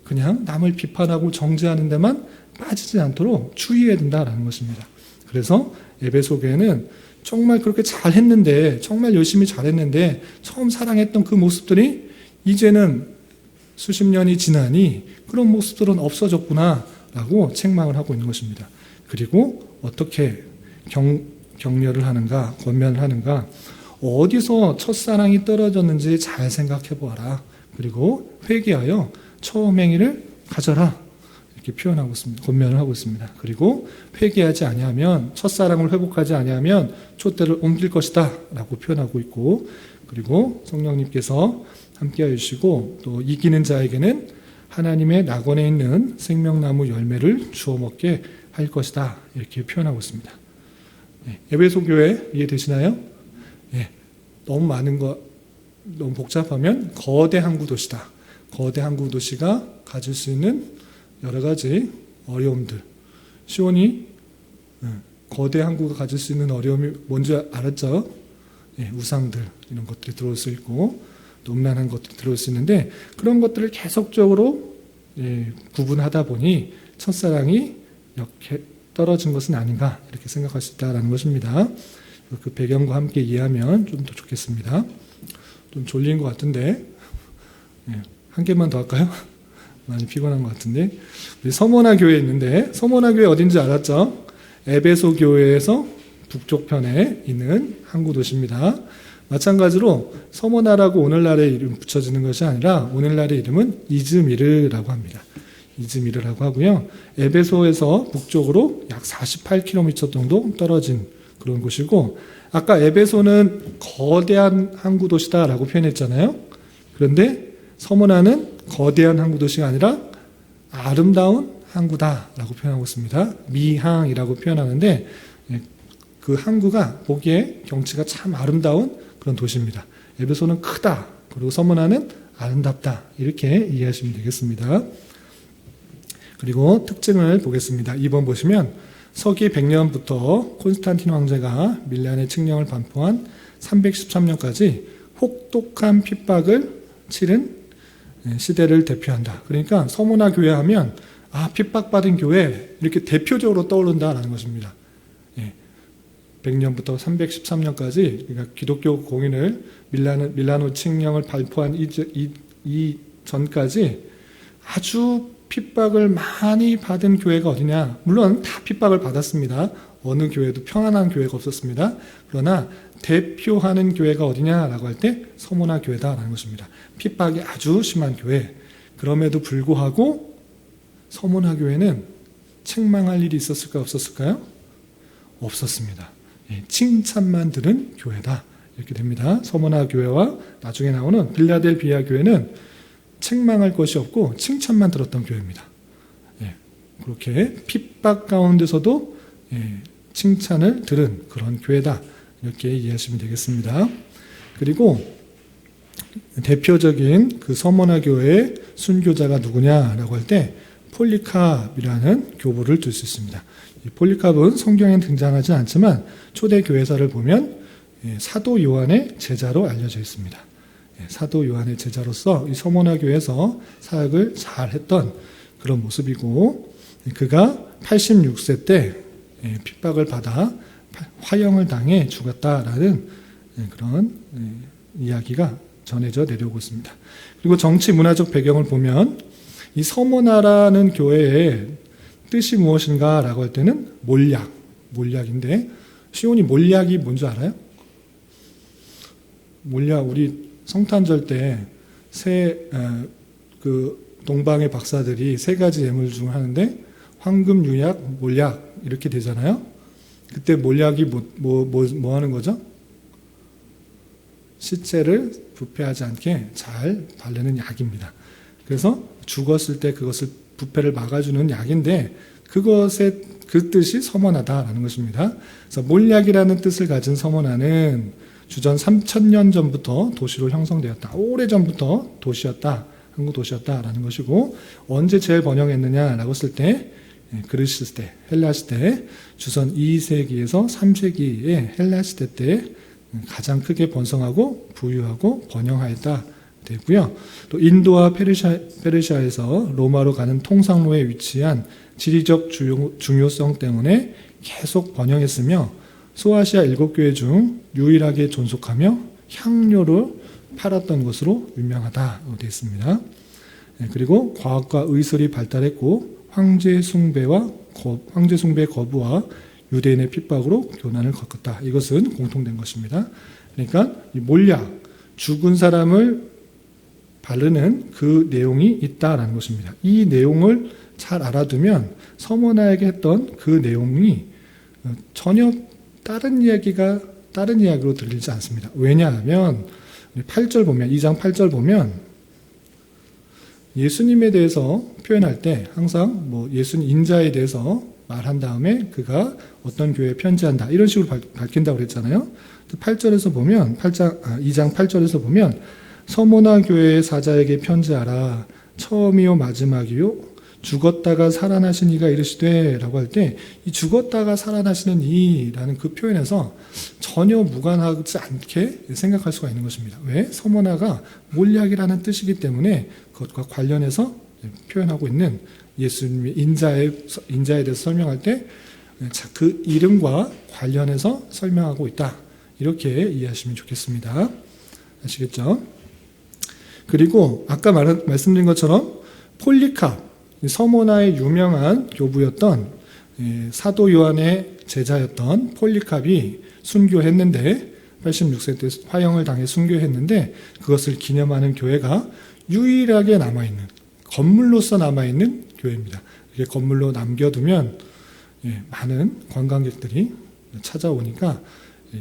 그냥 남을 비판하고 정죄하는 데만 빠지지 않도록 주의해야 된다는 것입니다. 그래서 에베소 교회는 정말 그렇게 잘했는데, 정말 열심히 잘했는데 처음 사랑했던 그 모습들이 이제는 수십 년이 지나니 그런 모습들은 없어졌구나 라고 책망을 하고 있는 것입니다. 그리고 어떻게 격려를 하는가, 권면을 하는가? 어디서 첫사랑이 떨어졌는지 잘 생각해 보아라. 그리고 회개하여 처음 행위를 가져라. 이렇게 표현하고 있습니다. 권면을 하고 있습니다. 그리고 회개하지 아니하면, 첫사랑을 회복하지 아니하면 촛대를 옮길 것이다 라고 표현하고 있고, 그리고 성령님께서 함께하여 주시고 또 이기는 자에게는 하나님의 낙원에 있는 생명나무 열매를 주워 먹게 할 것이다, 이렇게 표현하고 있습니다. 에베소 교회 이해되시나요? 너무 많은 거, 너무 복잡하면 거대 항구 도시다. 거대 항구 도시가 가질 수 있는 여러 가지 어려움들. 시온이 거대 항구가 가질 수 있는 어려움이 뭔지 알았죠? 우상들, 이런 것들이 들어올 수 있고 또 음란한 것들이 들어올 수 있는데, 그런 것들을 계속적으로 구분하다 보니 첫사랑이 이렇게 떨어진 것은 아닌가, 이렇게 생각할 수 있다는 것입니다. 그 배경과 함께 이해하면 좀 더 좋겠습니다. 좀 졸린 것 같은데, 한 개만 더 할까요? 많이 피곤한 것 같은데. 우리 서모나 교회 있는데, 서모나 교회 어딘지 알았죠? 에베소 교회에서 북쪽편에 있는 항구 도시입니다. 마찬가지로 서모나라고 오늘날의 이름 붙여지는 것이 아니라 오늘날의 이름은 이즈미르라고 합니다. 이즈미르라고 하고요. 에베소에서 북쪽으로 약 48km 정도 떨어진 그런 곳이고, 아까 에베소는 거대한 항구 도시다라고 표현했잖아요. 그런데 서모나는 거대한 항구 도시가 아니라 아름다운 항구다라고 표현하고 있습니다. 미항이라고 표현하는데 그 항구가 보기에 경치가 참 아름다운 그런 도시입니다. 에베소는 크다. 그리고 서모나는 아름답다. 이렇게 이해하시면 되겠습니다. 그리고 특징을 보겠습니다. 2번 보시면 서기 100년부터 콘스탄틴 황제가 밀란의 칙령을 반포한 313년까지 혹독한 핍박을 치른 시대를 대표한다. 그러니까 서모나 교회 하면 핍박받은 교회 이렇게 대표적으로 떠오른다라는 것입니다. 100년부터 313년까지 그러니까 기독교 공인을 밀라노 칙령을 발표한 이 전까지 아주 핍박을 많이 받은 교회가 어디냐? 물론 다 핍박을 받았습니다. 어느 교회도 평안한 교회가 없었습니다. 그러나 대표하는 교회가 어디냐라고 할 때 서모나 교회다라는 것입니다. 핍박이 아주 심한 교회. 그럼에도 불구하고 서모나 교회는 책망할 일이 있었을까 없었을까요? 없었습니다. 칭찬만 들은 교회다. 이렇게 됩니다. 서모나 교회와 나중에 나오는 빌라델비아 교회는 책망할 것이 없고 칭찬만 들었던 교회입니다. 그렇게 핍박 가운데서도 칭찬을 들은 그런 교회다. 이렇게 이해하시면 되겠습니다. 그리고 대표적인 그 서모나 교회의 순교자가 누구냐라고 할 때 폴리캅이라는 교부를 들 수 있습니다. 이 폴리캅은 성경에 등장하지 않지만 초대 교회사를 보면 사도 요한의 제자로 알려져 있습니다. 사도 요한의 제자로서 이 서모나 교회에서 사역을 잘 했던 그런 모습이고, 그가 86세 때 핍박을 받아 화형을 당해 죽었다라는 그런 이야기가 전해져 내려오고 있습니다. 그리고 정치 문화적 배경을 보면 이 서모나라는 교회의 뜻이 무엇인가 라고 할 때는 몰약인데, 시온이 몰약이 뭔지 알아요? 몰약, 우리 성탄절 때 동방의 박사들이 세 가지 예물 중 하는데 황금, 유약, 몰약 이렇게 되잖아요. 그때 몰약이 뭐 하는 거죠? 시체를 부패하지 않게 잘 바르는 약입니다. 그래서 죽었을 때 그것을 부패를 막아주는 약인데 그것의 그 뜻이 서머나다라는 것입니다. 그래서 몰약이라는 뜻을 가진 서머나는 주전 3000년 전부터 도시로 형성되었다. 오래전부터 도시였다. 한국 도시였다라는 것이고, 언제 제일 번영했느냐라고 했을 때 그리스 시대, 헬라 시대, 주선 2세기에서 3세기의 헬라 시대 때 가장 크게 번성하고 부유하고 번영하였다 되고요. 또 인도와 페르시아에서 로마로 가는 통상로에 위치한 지리적 중요성 때문에 계속 번영했으며 소아시아 7교회 중 유일하게 존속하며 향료를 팔았던 것으로 유명하다고 되어 있습니다. 그리고 과학과 의술이 발달했고 황제 숭배의 거부와 유대인의 핍박으로 교난을 겪었다. 이것은 공통된 것입니다. 그러니까 이 몰약, 죽은 사람을 바르는 그 내용이 있다라는 것입니다. 이 내용을 잘 알아두면 서머나에게 했던 그 내용이 전혀 다른 이야기로 들리지 않습니다. 왜냐하면 8절 보면, 2장 8절 보면 예수님에 대해서 표현할 때 항상 예수님 인자에 대해서 말한 다음에 그가 어떤 교회에 편지한다 이런 식으로 밝힌다고 그랬잖아요. 8절에서 보면 2장 8절에서 보면 서모나 교회의 사자에게 편지하라. 처음이요 마지막이요 죽었다가 살아나신 이가 이르시되 라고 할 때 이 죽었다가 살아나시는 이라는 그 표현에서 전혀 무관하지 않게 생각할 수가 있는 것입니다. 왜? 서모나가 몰약이라는 뜻이기 때문에 그것과 관련해서 표현하고 있는 예수님의 인자에 대해서 설명할 때 그 이름과 관련해서 설명하고 있다. 이렇게 이해하시면 좋겠습니다. 아시겠죠? 그리고 아까 말씀드린 것처럼 폴리캅, 서모나의 유명한 교부였던 사도 요한의 제자였던 폴리캅이 순교했는데 86세 때 화형을 당해 순교했는데 그것을 기념하는 교회가 유일하게 남아있는, 건물로서 남아있는 교회입니다. 이게 건물로 남겨두면 많은 관광객들이 찾아오니까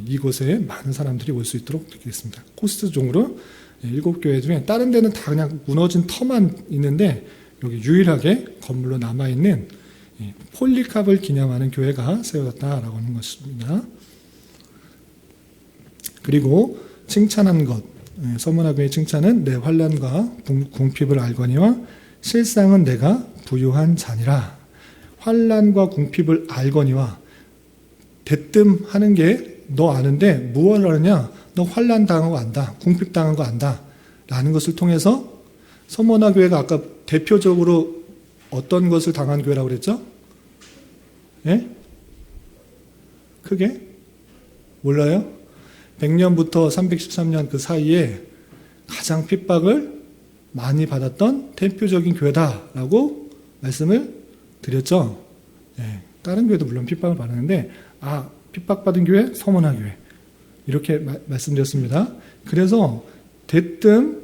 이곳에 많은 사람들이 올 수 있도록 되겠습니다. 코스트종으로 7교회 중에 다른 데는 다 그냥 무너진 터만 있는데 여기 유일하게 건물로 남아있는 폴리캅을 기념하는 교회가 세워졌다라고 하는 것입니다. 그리고 칭찬한 것, 서머나 교회의 칭찬은 내 환난과 궁핍을 알거니와 실상은 내가 부유한 자니라. 환난과 궁핍을 알거니와 대뜸 하는 게 너 아는데 무엇을 하느냐? 너 환난 당한 거 안다. 궁핍 당한 거 안다. 라는 것을 통해서 서머나 교회가 아까 대표적으로 어떤 것을 당한 교회라고 그랬죠? 예? 크게? 몰라요? 100년부터 313년 그 사이에 가장 핍박을 많이 받았던 대표적인 교회다라고 말씀을 드렸죠. 예, 다른 교회도 물론 핍박을 받았는데 핍박받은 교회, 서머나 교회 이렇게 말씀드렸습니다. 그래서 대뜸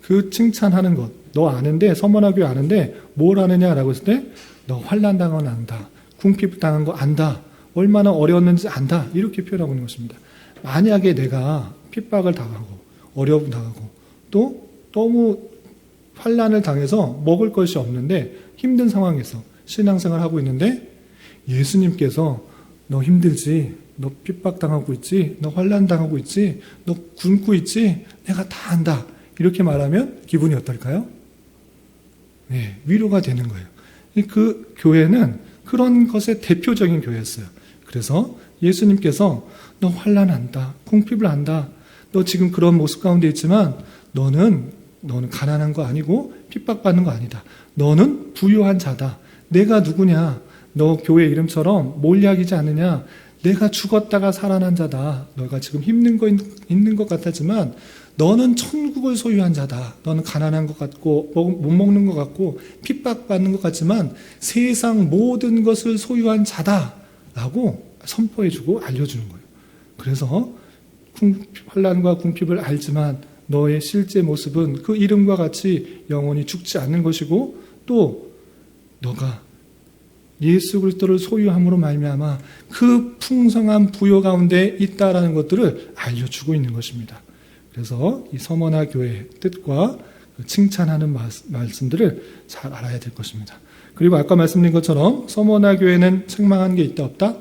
그 칭찬하는 것, 너 아는데 서머나 교회 아는데 뭘 아느냐라고 했을 때 너 환난 당한 거 안다, 궁핍 당한 거 안다, 얼마나 어려웠는지 안다 이렇게 표현하고 있는 것입니다. 만약에 내가 핍박을 당하고 어려움 당하고 또 너무 환난을 당해서 먹을 것이 없는데 힘든 상황에서 신앙생활을 하고 있는데 예수님께서 너 힘들지, 너 핍박당하고 있지, 너 환난 당하고 있지, 너 굶고 있지, 내가 다 안다 이렇게 말하면 기분이 어떨까요? 네, 위로가 되는 거예요. 그 교회는 그런 것의 대표적인 교회였어요. 그래서 예수님께서 너 환난 안다, 궁핍을 안다, 너 지금 그런 모습 가운데 있지만 너는 가난한 거 아니고 핍박받는 거 아니다. 너는 부유한 자다. 내가 누구냐? 너 교회 이름처럼 몰약이지 않느냐? 내가 죽었다가 살아난 자다. 너가 지금 힘든 거 있는 것 같았지만 너는 천국을 소유한 자다. 너는 가난한 것 같고 못 먹는 것 같고 핍박받는 것 같지만 세상 모든 것을 소유한 자다라고 선포해주고 알려주는 거예요. 그래서 환난과 궁핍을 알지만 너의 실제 모습은 그 이름과 같이 영원히 죽지 않는 것이고 또 너가 예수 그리스도를 소유함으로 말미암아 그 풍성한 부요 가운데 있다라는 것들을 알려주고 있는 것입니다. 그래서 이 서머나 교회의 뜻과 칭찬하는 말씀들을 잘 알아야 될 것입니다. 그리고 아까 말씀드린 것처럼 서머나 교회는 책망한 게 있다 없다?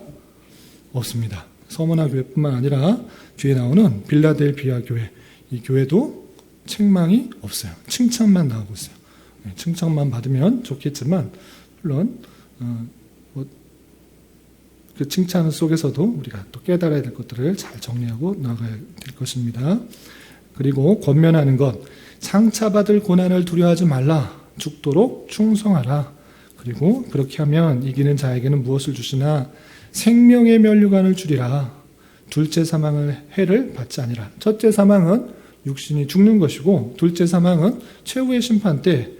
없습니다. 서머나 교회뿐만 아니라 뒤에 나오는 빌라델비아 교회, 이 교회도 책망이 없어요. 칭찬만 나오고 있어요. 칭찬만 받으면 좋겠지만 물론 그 칭찬 속에서도 우리가 또 깨달아야 될 것들을 잘 정리하고 나가야 될 것입니다. 그리고 권면하는 것, 장차받을 고난을 두려워하지 말라. 죽도록 충성하라. 그리고 그렇게 하면 이기는 자에게는 무엇을 주시나 생명의 면류관을 주리라. 둘째 사망을 해를 받지 아니라. 첫째 사망은 육신이 죽는 것이고 둘째 사망은 최후의 심판 때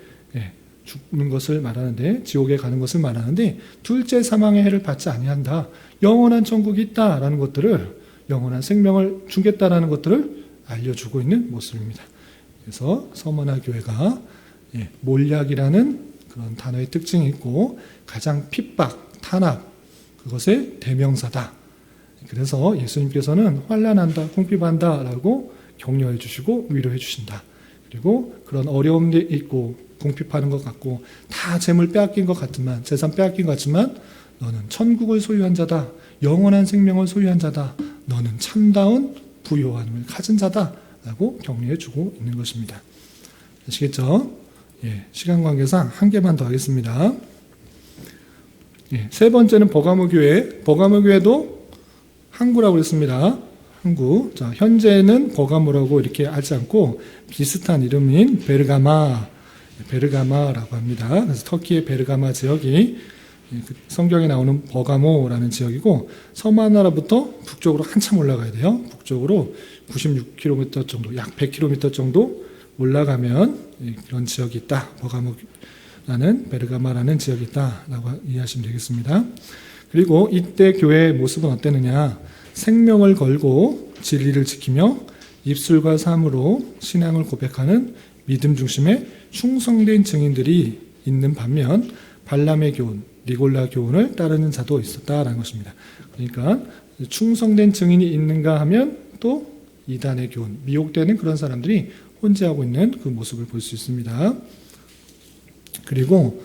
죽는 것을 말하는데 지옥에 가는 것을 말하는데 둘째 사망의 해를 받지 아니한다. 영원한 천국이 있다라는 것들을 영원한 생명을 주겠다라는 것들을 알려주고 있는 모습입니다. 그래서 서머나 교회가 몰약이라는 그런 단어의 특징이 있고 가장 핍박, 탄압 그것의 대명사다. 그래서 예수님께서는 환난한다, 궁핍한다라고 격려해 주시고 위로해 주신다. 그리고 그런 어려움이 있고 궁핍하는 것 같고 다 재물 빼앗긴 것 같지만 재산 빼앗긴 것 같지만 너는 천국을 소유한 자다. 영원한 생명을 소유한 자다. 너는 참다운 부요함을 가진 자다라고 격려해 주고 있는 것입니다. 아시겠죠? 시간 관계상 한 개만 더 하겠습니다. 세 번째는 버가모 교회. 버가모 교회도 항구라고 그랬습니다. 항구. 자, 현재는 버가모라고 이렇게 하지 않고 비슷한 이름인 베르가마라고 합니다. 그래서 터키의 베르가마 지역이 성경에 나오는 버가모라는 지역이고 서마나라부터 북쪽으로 한참 올라가야 돼요. 북쪽으로 96km 정도, 약 100km 정도 올라가면 그런 지역이 있다. 버가모라는 베르가마라는 지역이 있다라고 이해하시면 되겠습니다. 그리고 이때 교회의 모습은 어땠느냐? 생명을 걸고 진리를 지키며 입술과 삶으로 신앙을 고백하는 믿음 중심의 충성된 증인들이 있는 반면 발람의 교훈, 니골라 교훈을 따르는 자도 있었다라는 것입니다. 그러니까 충성된 증인이 있는가 하면 또 이단의 교훈, 미혹되는 그런 사람들이 혼재하고 있는 그 모습을 볼 수 있습니다. 그리고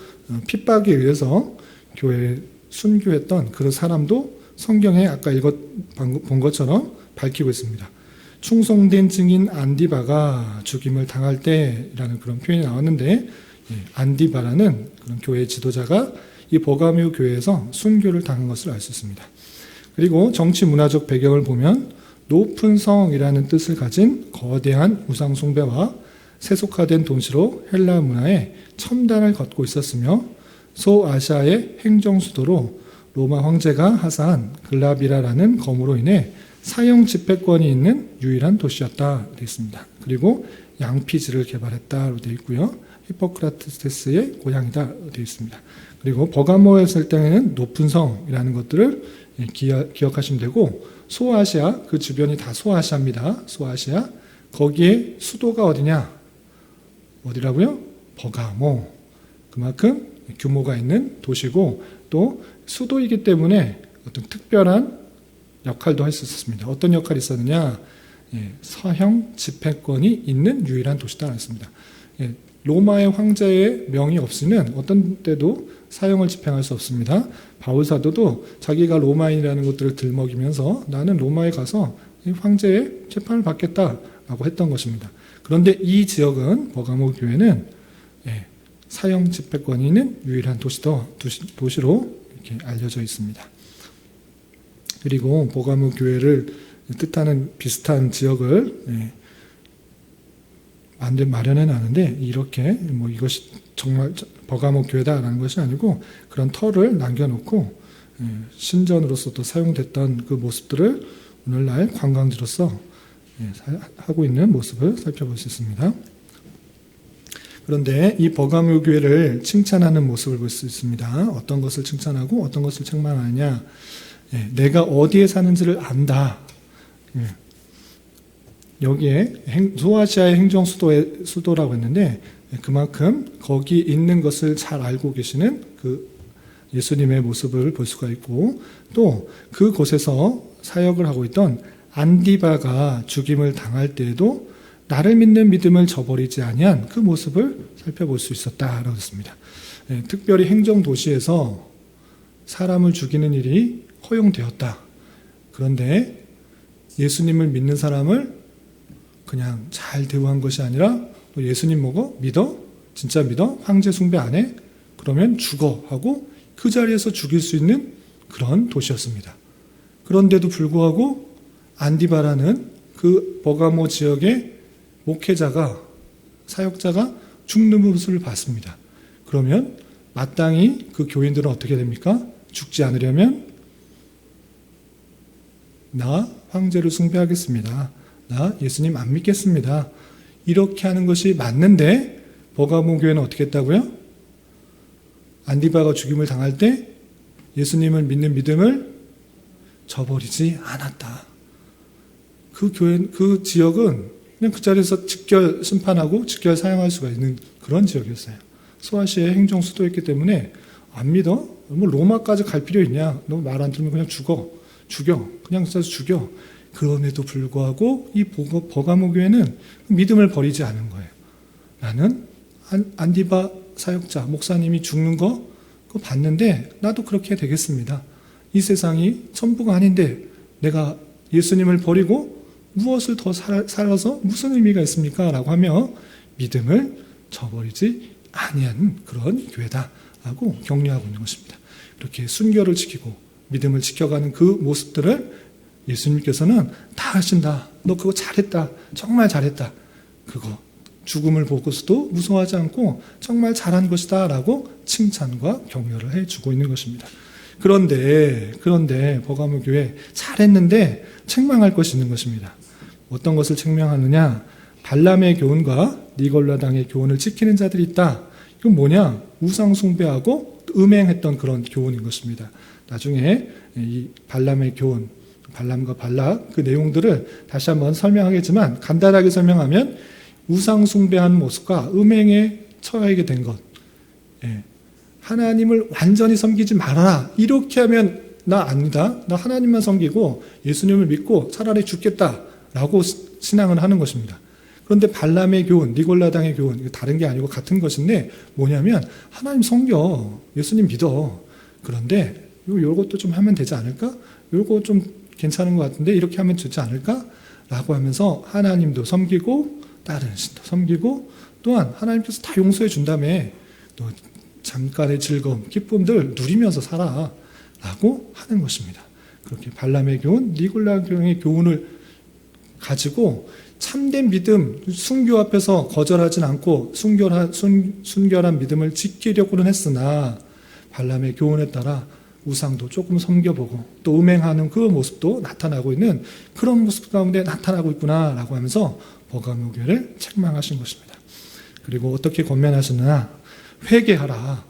핍박에 의해서 교회에 순교했던 그 사람도 성경에 아까 본 것처럼 밝히고 있습니다. 충성된 증인 안디바가 죽임을 당할 때라는 그런 표현이 나왔는데, 안디바라는 그런 교회 지도자가 이 버가모 교회에서 순교를 당한 것을 알 수 있습니다. 그리고 정치 문화적 배경을 보면 높은 성이라는 뜻을 가진 거대한 우상 숭배와 세속화된 도시로 헬라 문화에 첨단을 걷고 있었으며 소아시아의 행정 수도로 로마 황제가 하사한 글라비라라는 검으로 인해 사형 집행권이 있는 유일한 도시였다 되어 있습니다. 그리고 양피지를 개발했다로 되어 있고요. 히포크라테스의 고향이다 되어 있습니다. 그리고 버가모에 있을 때에는 높은 성이라는 것들을 기억하시면 되고, 소아시아, 그 주변이 다 소아시아입니다. 소아시아. 거기에 수도가 어디냐? 어디라고요? 버가모. 그만큼 규모가 있는 도시고 또 수도이기 때문에 어떤 특별한 역할도 할 수 있었습니다. 어떤 역할이 있었느냐? 사형 집행권이 있는 유일한 도시다 했습니다. 로마의 황제의 명이 없이는 어떤 때도 사형을 집행할 수 없습니다. 바울 사도도 자기가 로마인이라는 것들을 들먹이면서 나는 로마에 가서 황제의 재판을 받겠다라고 했던 것입니다. 그런데 이 지역은 버가모 교회는 사형 집행권이 있는 유일한 도시로 이렇게 알려져 있습니다. 그리고 버가모 교회를 뜻하는 비슷한 지역을 마련해 놨는데, 이렇게 이것이 정말 버가모 교회다라는 것이 아니고 그런 터를 남겨놓고 신전으로서도 사용됐던 그 모습들을 오늘날 관광지로서 하고 있는 모습을 살펴볼 수 있습니다. 그런데 이 버가모 교회를 칭찬하는 모습을 볼 수 있습니다. 어떤 것을 칭찬하고 어떤 것을 책망하느냐? 내가 어디에 사는지를 안다. 여기에 소아시아의 행정 수도라고 했는데, 그만큼 거기 있는 것을 잘 알고 계시는 그 예수님의 모습을 볼 수가 있고, 또 그곳에서 사역을 하고 있던 안디바가 죽임을 당할 때에도 나를 믿는 믿음을 저버리지 아니한 그 모습을 살펴볼 수 있었다라고 했습니다. 특별히 행정 도시에서 사람을 죽이는 일이 허용되었다. 그런데 예수님을 믿는 사람을 그냥 잘 대우한 것이 아니라 예수님 믿어? 진짜 믿어? 황제 숭배 안 해? 그러면 죽어 하고 그 자리에서 죽일 수 있는 그런 도시였습니다. 그런데도 불구하고 안디바라는 그 버가모 지역의 목회자가, 사역자가 죽는 모습을 봤습니다. 그러면 마땅히 그 교인들은 어떻게 됩니까? 죽지 않으려면 나 황제를 숭배하겠습니다. 나 예수님 안 믿겠습니다. 이렇게 하는 것이 맞는데 버가모 교회는 어떻게 했다고요? 안디바가 죽임을 당할 때 예수님을 믿는 믿음을 저버리지 않았다. 그 지역은 그냥 그 자리에서 직결 심판하고 직결 사용할 수가 있는 그런 지역이었어요. 소아시아의 행정 수도였기 때문에 안 믿어? 로마까지 갈 필요 있냐? 너 말 안 들으면 그냥 죽여. 그냥 써서 죽여. 그럼에도 불구하고 이 버가모 교회는 믿음을 버리지 않은 거예요. 나는 안디바 사역자, 목사님이 죽는 거 그거 봤는데 나도 그렇게 되겠습니다. 이 세상이 전부가 아닌데 내가 예수님을 버리고 무엇을 더 살아서 무슨 의미가 있습니까? 라고 하며 믿음을 저버리지 아니하는 그런 교회다라고 격려하고 있는 것입니다. 이렇게 순결을 지키고 믿음을 지켜가는 그 모습들을 예수님께서는 다 하신다. 너 그거 잘했다. 정말 잘했다. 그거 죽음을 보고서도 무서워하지 않고 정말 잘한 것이다 라고 칭찬과 격려를 해주고 있는 것입니다. 그런데 버가모 교회 잘했는데 책망할 것이 있는 것입니다. 어떤 것을 책망하느냐? 발람의 교훈과 니골라당의 교훈을 지키는 자들이 있다. 이건 뭐냐? 우상 숭배하고 음행했던 그런 교훈인 것입니다. 나중에 이 발람의 교훈, 발람과 발락 그 내용들을 다시 한번 설명하겠지만 간단하게 설명하면 우상 숭배하는 모습과 음행에 처하게 된 것, 하나님을 완전히 섬기지 말아라. 이렇게 하면 나 아니다. 나 하나님만 섬기고 예수님을 믿고 차라리 죽겠다라고 신앙을 하는 것입니다. 그런데 발람의 교훈, 니골라당의 교훈, 다른 게 아니고 같은 것인데 뭐냐면 하나님 섬겨, 예수님 믿어. 그런데 요것도 좀 하면 되지 않을까? 요거 좀 괜찮은 것 같은데 이렇게 하면 되지 않을까? 라고 하면서 하나님도 섬기고 다른 신도 섬기고 또한 하나님께서 다 용서해 준다며 또 잠깐의 즐거움, 기쁨들 누리면서 살아 라고 하는 것입니다. 그렇게 발람의 교훈, 니골라당의 교훈을 가지고 참된 믿음, 순교 앞에서 거절하진 않고 순결한 믿음을 지키려고는 했으나 발람의 교훈에 따라 우상도 조금 섬겨보고 또 음행하는 그 모습도 나타나고 있는 그런 모습 가운데 나타나고 있구나 라고 하면서 버가모 교회를 책망하신 것입니다. 그리고 어떻게 권면하시느냐? 회개하라.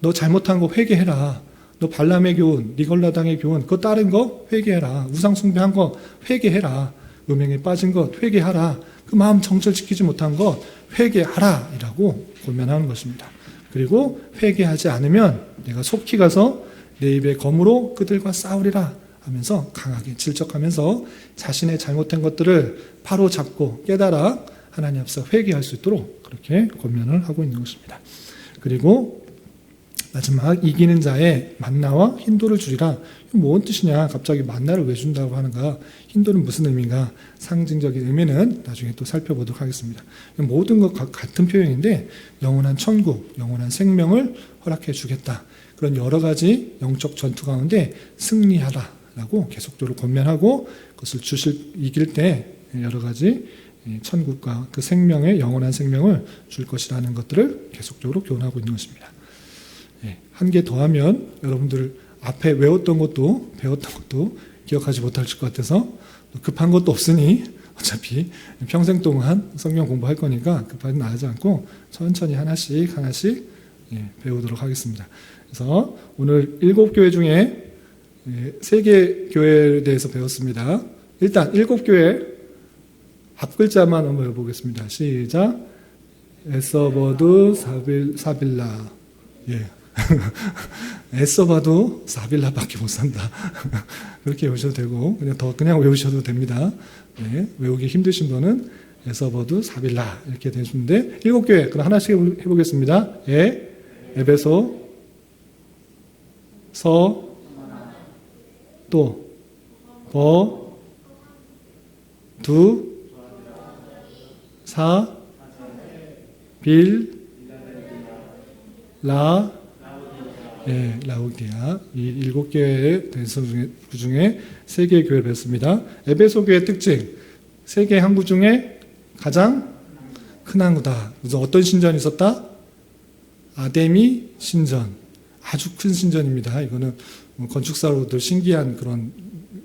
너 잘못한 거 회개해라. 너 발람의 교훈, 니골라당의 교훈, 그거 따른 거 회개해라. 우상 숭배한 거 회개해라. 음행에 빠진 것 회개하라. 그 마음 정철시키지 못한 것 회개하라 이라고 권면하는 것입니다. 그리고 회개하지 않으면 내가 속히 가서 내 입의 검으로 그들과 싸우리라 하면서 강하게 질적하면서 자신의 잘못된 것들을 바로 잡고 깨달아 하나님 앞에서 회개할 수 있도록 그렇게 권면을 하고 있는 것입니다. 그리고 마지막 이기는 자의 만나와 힌도를 주리라. 뭔 뜻이냐? 갑자기 만나를 왜 준다고 하는가? 힌도는 무슨 의미인가? 상징적인 의미는 나중에 또 살펴보도록 하겠습니다. 모든 것 같은 표현인데 영원한 천국, 영원한 생명을 허락해 주겠다. 그런 여러 가지 영적 전투 가운데 승리하라라고 계속적으로 권면하고 그것을 이길 때 여러 가지 천국과 그 생명의 영원한 생명을 줄 것이라는 것들을 계속적으로 교훈하고 있는 것입니다. 한 개 더하면 여러분들 앞에 외웠던 것도 배웠던 것도 기억하지 못하실 것 같아서 급한 것도 없으니 어차피 평생 동안 성경 공부할 거니까 급하지 나하지 않고 천천히 하나씩 배우도록 하겠습니다. 그래서 오늘 7교회 중에 3개 교회에 대해서 배웠습니다. 일단 7교회 앞글자만 한번 외워보겠습니다. 시작. 에서버드 사빌라. 애써봐도 사빌라밖에 못 산다. 그렇게 외우셔도 되고 그냥 외우셔도 됩니다. 외우기 힘드신 분은 에서버드 사빌라 이렇게 되시는데 7교회 그럼 하나씩 해보겠습니다. 에베소 서 또 버 두 사 빌 라 라우디아 이 7개의 대서 중에 3개의 교회를 뵀습니다. 에베소 교회의 특징 3개 항구 중에 가장 큰 항구다. 그래서 어떤 신전이 있었다? 아데미 신전. 아주 큰 신전입니다. 이거는 건축사로도 신기한 그런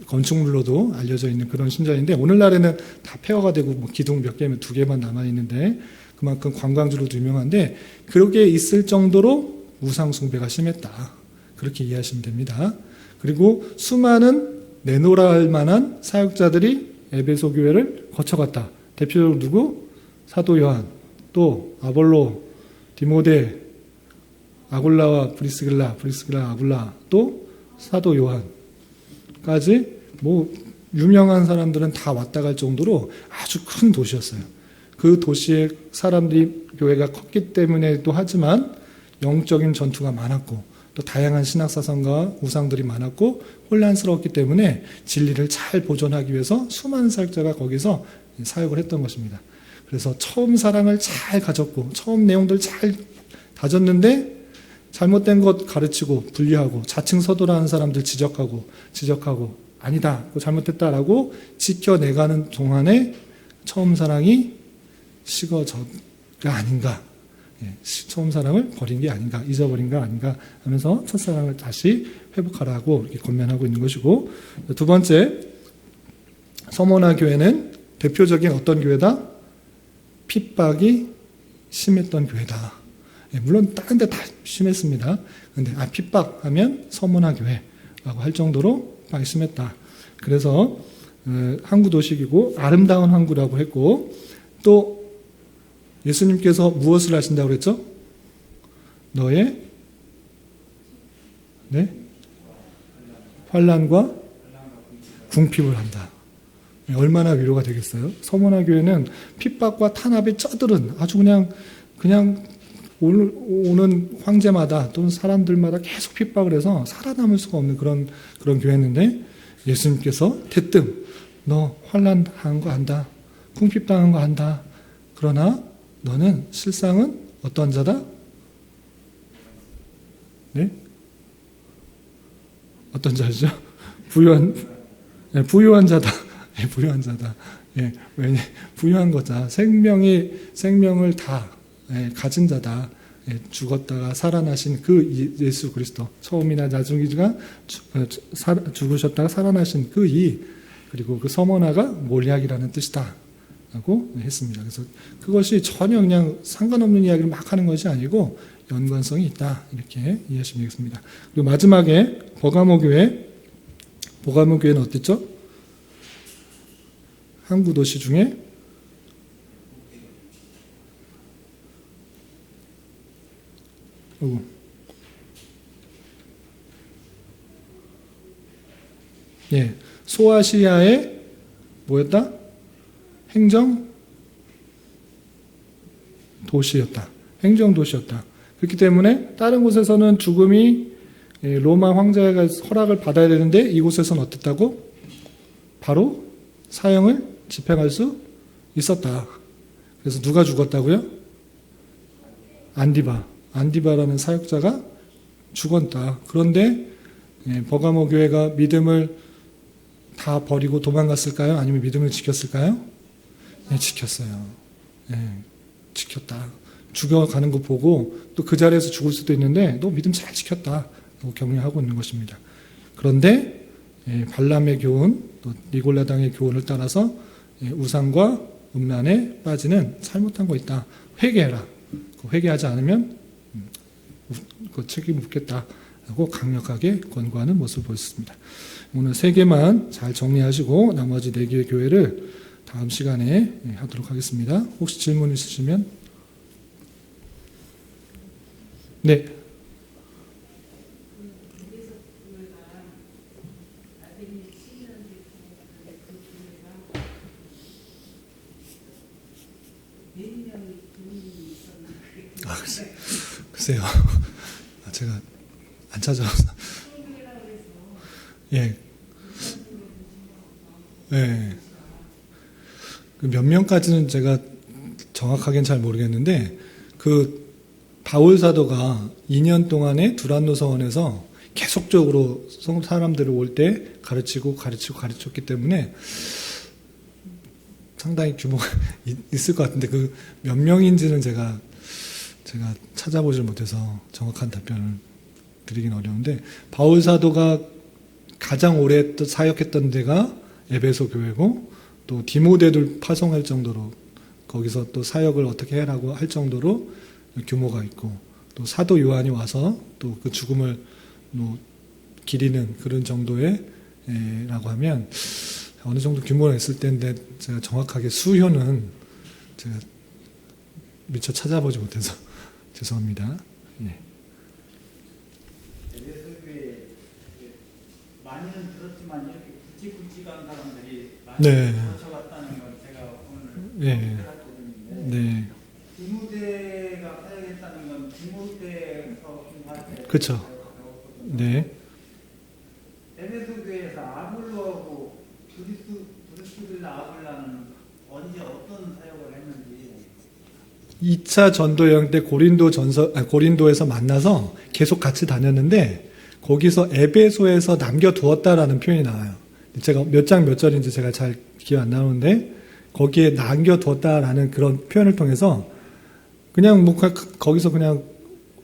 건축물로도 알려져 있는 그런 신전인데 오늘날에는 다 폐허가 되고 기둥 몇 개면 2개만 남아있는데 그만큼 관광지로도 유명한데 그렇게 있을 정도로 우상 숭배가 심했다. 그렇게 이해하시면 됩니다. 그리고 수많은 내노라 할 만한 사역자들이 에베소 교회를 거쳐갔다. 대표적으로 누구? 사도 요한, 또 아볼로, 디모데, 아굴라와 브리스길라, 아굴라, 또 사도 요한까지 유명한 사람들은 다 왔다 갈 정도로 아주 큰 도시였어요. 그 도시의 사람들이 교회가 컸기 때문에도 하지만 영적인 전투가 많았고 또 다양한 신학사상과 우상들이 많았고 혼란스러웠기 때문에 진리를 잘 보존하기 위해서 수많은 사역자가 거기서 사역을 했던 것입니다. 그래서 처음 사랑을 잘 가졌고 처음 내용들 잘 다졌는데 잘못된 것 가르치고 분리하고 자칭 서도라는 사람들 지적하고 아니다, 잘못했다라고 지켜내가는 동안에 처음 사랑이 식어져 아닌가. 처음 사랑을 버린 게 아닌가, 잊어버린 거 아닌가 하면서 첫사랑을 다시 회복하라고 이렇게 권면하고 있는 것이고, 두 번째, 서머나 교회는 대표적인 어떤 교회다? 핍박이 심했던 교회다. 물론 다른 데 다 심했습니다. 근데 핍박하면 서머나 교회라고 할 정도로 핍박이 심했다. 그래서 항구 도식이고 아름다운 항구라고 했고, 또 예수님께서 무엇을 하신다고 그랬죠? 너의 환난과 궁핍을 한다. 얼마나 위로가 되겠어요? 서머나 교회는 핍박과 탄압에 쩌들은 아주 그냥 오는 황제마다 또는 사람들마다 계속 핍박을 해서 살아남을 수가 없는 그런 교회였는데, 예수님께서 대뜸 너 환난 당한 거 안다. 궁핍 당한 거 안다. 그러나 너는 실상은 어떤 자다? 네? 어떤 자죠? 부유한 자다. 부유한 자다. 왜냐? 부유한 거자. 생명을 다 가진 자다. 죽었다가 살아나신 그 예수 그리스도. 처음이나 나중이가 죽으셨다가 살아나신 그 그리고 그 서머나가 몰약이라는 뜻이다. 라고 했습니다. 그래서 그것이 전혀 그냥 상관없는 이야기를 막 하는 것이 아니고 연관성이 있다. 이렇게 이해하시면 되겠습니다. 그리고 마지막에 버가모 교회는 어땠죠? 항구 도시 중에 소아시아의 뭐였다? 행정 도시였다. 그렇기 때문에 다른 곳에서는 죽음이 로마 황제가 허락을 받아야 되는데 이곳에서는 어땠다고? 바로 사형을 집행할 수 있었다. 그래서 누가 죽었다고요? 안디바라는 사역자가 죽었다. 그런데 버가모 교회가 믿음을 다 버리고 도망갔을까요? 아니면 믿음을 지켰을까요? 지켰어요. 지켰다. 죽어가는 거 보고 또 그 자리에서 죽을 수도 있는데 너 믿음 잘 지켰다. 격려하고 있는 것입니다. 그런데 발람의 교훈, 또 니골라당의 교훈을 따라서 우상과 음란에 빠지는 잘못한 거 있다. 회개해라. 회개하지 않으면 그 책임 묻겠다. 라고 강력하게 권고하는 모습을 보였습니다. 오늘 3개만 잘 정리하시고 나머지 4개의 교회를 다음 시간에 하도록 하겠습니다. 혹시 질문 있으시면? 네. 글쎄요. 제가 안 찾아서. 몇 명까지는 제가 정확하게는 잘 모르겠는데, 그 바울 사도가 2년 동안에 두란노 서원에서 계속적으로 사람들을 올 때 가르쳤기 때문에 상당히 규모가 있을 것 같은데, 그 몇 명인지는 제가 찾아보질 못해서 정확한 답변을 드리긴 어려운데, 바울 사도가 가장 오래 사역했던 데가 에베소 교회고, 또 디모데를 파송할 정도로 거기서 또 사역을 어떻게 해라고 할 정도로 규모가 있고, 또 사도 요한이 와서 또 그 죽음을 기리는 그런 정도의 라고 하면 어느 정도 규모가 있을 텐데, 제가 정확하게 수효는 제가 미처 찾아보지 못해서 죄송합니다. 많이는 들었지만 이렇게 굵직굵직한 사람들이 많이 거쳐갔다는 걸 제가 오늘 생각했거든요. 디모데가 사역했다는 건 디모데에서 그렇죠. 에베소 교회에서 아볼로하고 브리스길라 아볼라는 언제 어떤 사역을 했는지. 2차 전도 여행 때 고린도에서 만나서 계속 같이 다녔는데, 거기서 에베소에서 남겨두었다라는 표현이 나와요. 제가 몇 절인지 제가 잘 기억 안 나오는데, 거기에 남겨두었다라는 그런 표현을 통해서 그냥 뭐 거기서 그냥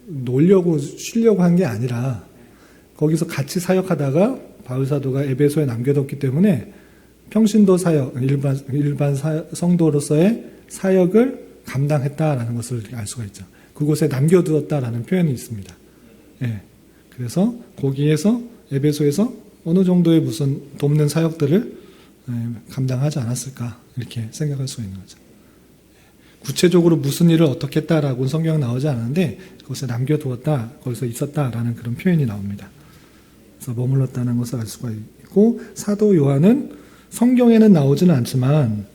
놀려고 쉬려고 한 게 아니라 거기서 같이 사역하다가 바울 사도가 에베소에 남겨뒀기 때문에 평신도 사역, 일반 성도로서의 사역을 감당했다라는 것을 알 수가 있죠. 그곳에 남겨두었다라는 표현이 있습니다. 예. 그래서 거기에서 에베소에서 어느 정도의 무슨 돕는 사역들을 감당하지 않았을까 이렇게 생각할 수 있는 거죠. 구체적으로 무슨 일을 어떻게 했다라고는 성경은 나오지 않았는데 그것에 남겨두었다, 거기서 있었다라는 그런 표현이 나옵니다. 그래서 머물렀다는 것을 알 수가 있고, 사도 요한은 성경에는 나오지는 않지만,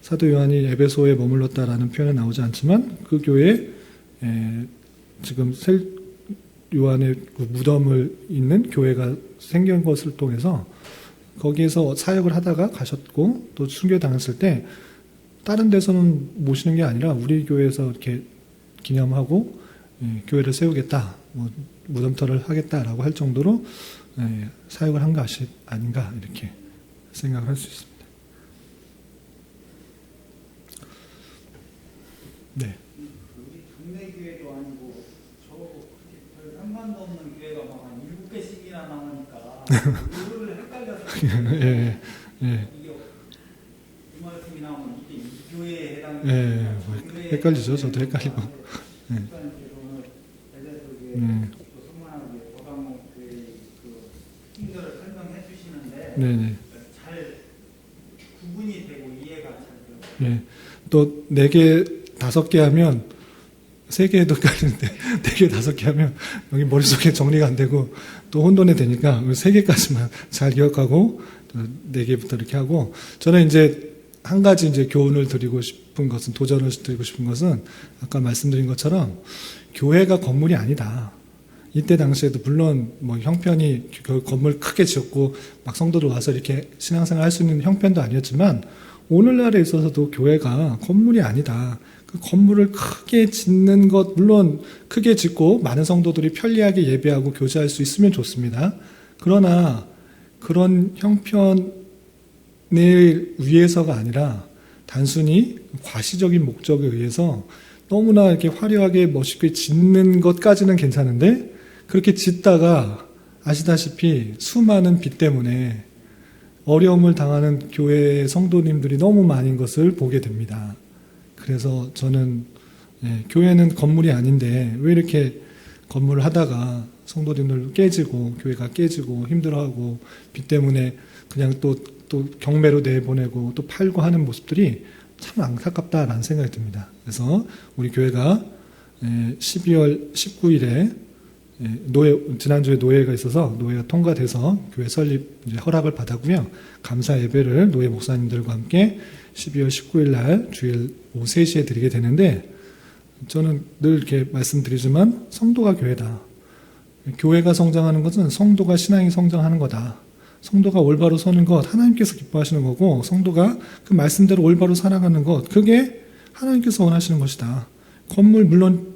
사도 요한이 에베소에 머물렀다라는 표현은 나오지 않지만 그 교회에 지금 요한의 그 무덤을 있는 교회가 생긴 것을 통해서 거기에서 사역을 하다가 가셨고 또 순교당했을 때 다른 데서는 모시는 게 아니라 우리 교회에서 이렇게 기념하고 교회를 세우겠다, 뭐 무덤터를 하겠다라고 할 정도로 사역을 한 것이 아닌가 이렇게 생각을 할 수 있습니다. 네. 우리 동네 교회도 아니고 별 상관도 없는 교회가 막 한 7개씩이나 나오니까 그거를 헷갈려서 예, 예. 이게 이 말씀이 나오면 이게 이 교회에 해당되는 예, 뭐 헷갈리죠. 저도 헷갈리고. 예. 또 성만하게 버가목 교회 그 특징들을 설명해 주시는데 네. 잘 구분이 되고 이해가 잘 돼요. 예. 또 4개, 5개 하면 3개 해도 헷갈리는데 4개, 5개 하면 여기 머릿속에 정리가 안 되고 또 혼돈이 되니까 3개까지만 잘 기억하고 또 4개부터 이렇게 하고, 저는 이제 한 가지 이제 교훈을 드리고 싶은 것은, 도전을 드리고 싶은 것은 아까 말씀드린 것처럼 교회가 건물이 아니다. 이때 당시에도 물론 뭐 형편이 건물 크게 지었고 막 성도들 와서 이렇게 신앙생활 할 수 있는 형편도 아니었지만 오늘날에 있어서도 교회가 건물이 아니다. 그 건물을 크게 짓는 것, 물론 크게 짓고 많은 성도들이 편리하게 예배하고 교제할 수 있으면 좋습니다. 그러나 그런 형편을 위해서가 아니라 단순히 과시적인 목적에 의해서 너무나 이렇게 화려하게 멋있게 짓는 것까지는 괜찮은데, 그렇게 짓다가 아시다시피 수많은 빚 때문에 어려움을 당하는 교회 성도님들이 너무 많은 것을 보게 됩니다. 그래서 저는 교회는 건물이 아닌데 왜 이렇게 건물을 하다가 성도님들 깨지고 교회가 깨지고 힘들어하고 빚 때문에 그냥 또 경매로 내보내고 또 팔고 하는 모습들이 참 안타깝다라는 생각이 듭니다. 그래서 우리 교회가 12월 19일에 지난주에 노예가 있어서 노예가 통과돼서 교회 설립 이제 허락을 받았고요. 감사 예배를 노예 목사님들과 함께 12월 19일 날 주일 오후 3시에 드리게 되는데, 저는 늘 이렇게 말씀드리지만 성도가 교회다. 교회가 성장하는 것은 성도가 신앙이 성장하는 거다. 성도가 올바로 서는 것, 하나님께서 기뻐하시는 거고, 성도가 그 말씀대로 올바로 살아가는 것, 그게 하나님께서 원하시는 것이다. 건물 물론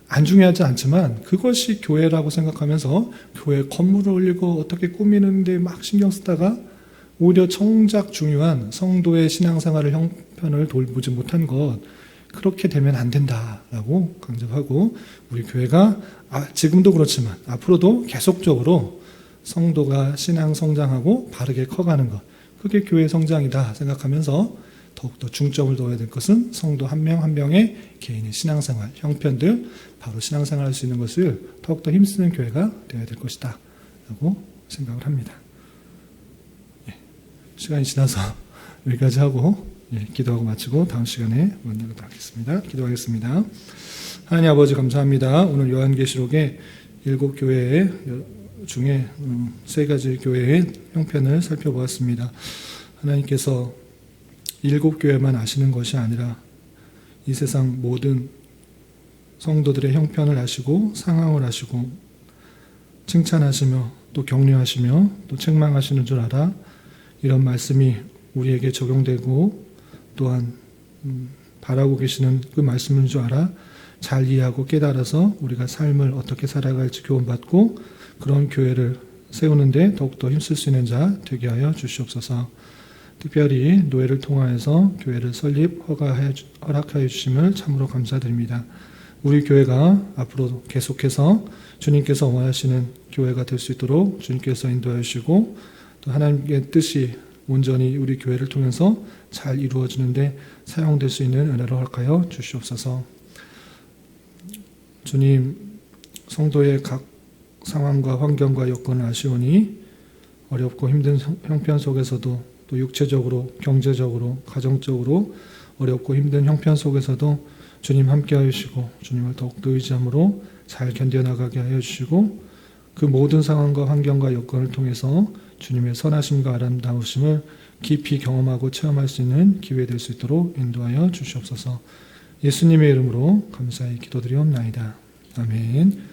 안 중요하지 않지만 그것이 교회라고 생각하면서 교회 건물을 올리고 어떻게 꾸미는데 막 신경 쓰다가 오히려 정작 중요한 성도의 신앙생활을 형편을 돌보지 못한 것, 그렇게 되면 안 된다라고 강조하고, 우리 교회가 지금도 그렇지만 앞으로도 계속적으로 성도가 신앙 성장하고 바르게 커가는 것, 그게 교회 성장이다 생각하면서 더욱더 중점을 둬야 될 것은 성도 한 명 한 명의 개인의 신앙생활, 형편들, 바로 신앙생활할 수 있는 것을 더욱더 힘쓰는 교회가 되어야 될 것이다 라고 생각을 합니다. 시간이 지나서 여기까지 하고 기도하고 마치고 다음 시간에 만나도록 하겠습니다. 기도하겠습니다. 하나님 아버지 감사합니다. 오늘 요한계시록의 7교회 중에 3가지 교회의 형편을 살펴보았습니다. 하나님께서 7교회만 아시는 것이 아니라 이 세상 모든 성도들의 형편을 아시고 상황을 아시고 칭찬하시며 또 격려하시며 또 책망하시는 줄 알아 이런 말씀이 우리에게 적용되고 또한 바라고 계시는 그 말씀인 줄 알아 잘 이해하고 깨달아서 우리가 삶을 어떻게 살아갈지 교훈받고 그런 교회를 세우는데 더욱더 힘쓸 수 있는 자 되게 하여 주시옵소서. 특별히 노예를 통하여서 교회를 설립 허락하여 주심을 참으로 감사드립니다. 우리 교회가 앞으로 계속해서 주님께서 원하시는 교회가 될 수 있도록 주님께서 인도하여 주시고 또 하나님의 뜻이 온전히 우리 교회를 통해서 잘 이루어지는데 사용될 수 있는 은혜로 허락하여 주시옵소서. 주님, 성도의 각 상황과 환경과 여건은 아시오니 어렵고 힘든 형편 속에서도 또 육체적으로, 경제적으로, 가정적으로 어렵고 힘든 형편 속에서도 주님 함께 하여 주시고 주님을 더욱더 의지함으로 잘 견뎌나가게 하여 주시고 그 모든 상황과 환경과 여건을 통해서 주님의 선하심과 아름다우심을 깊이 경험하고 체험할 수 있는 기회 될 수 있도록 인도하여 주시옵소서. 예수님의 이름으로 감사히 기도드리옵나이다. 아멘.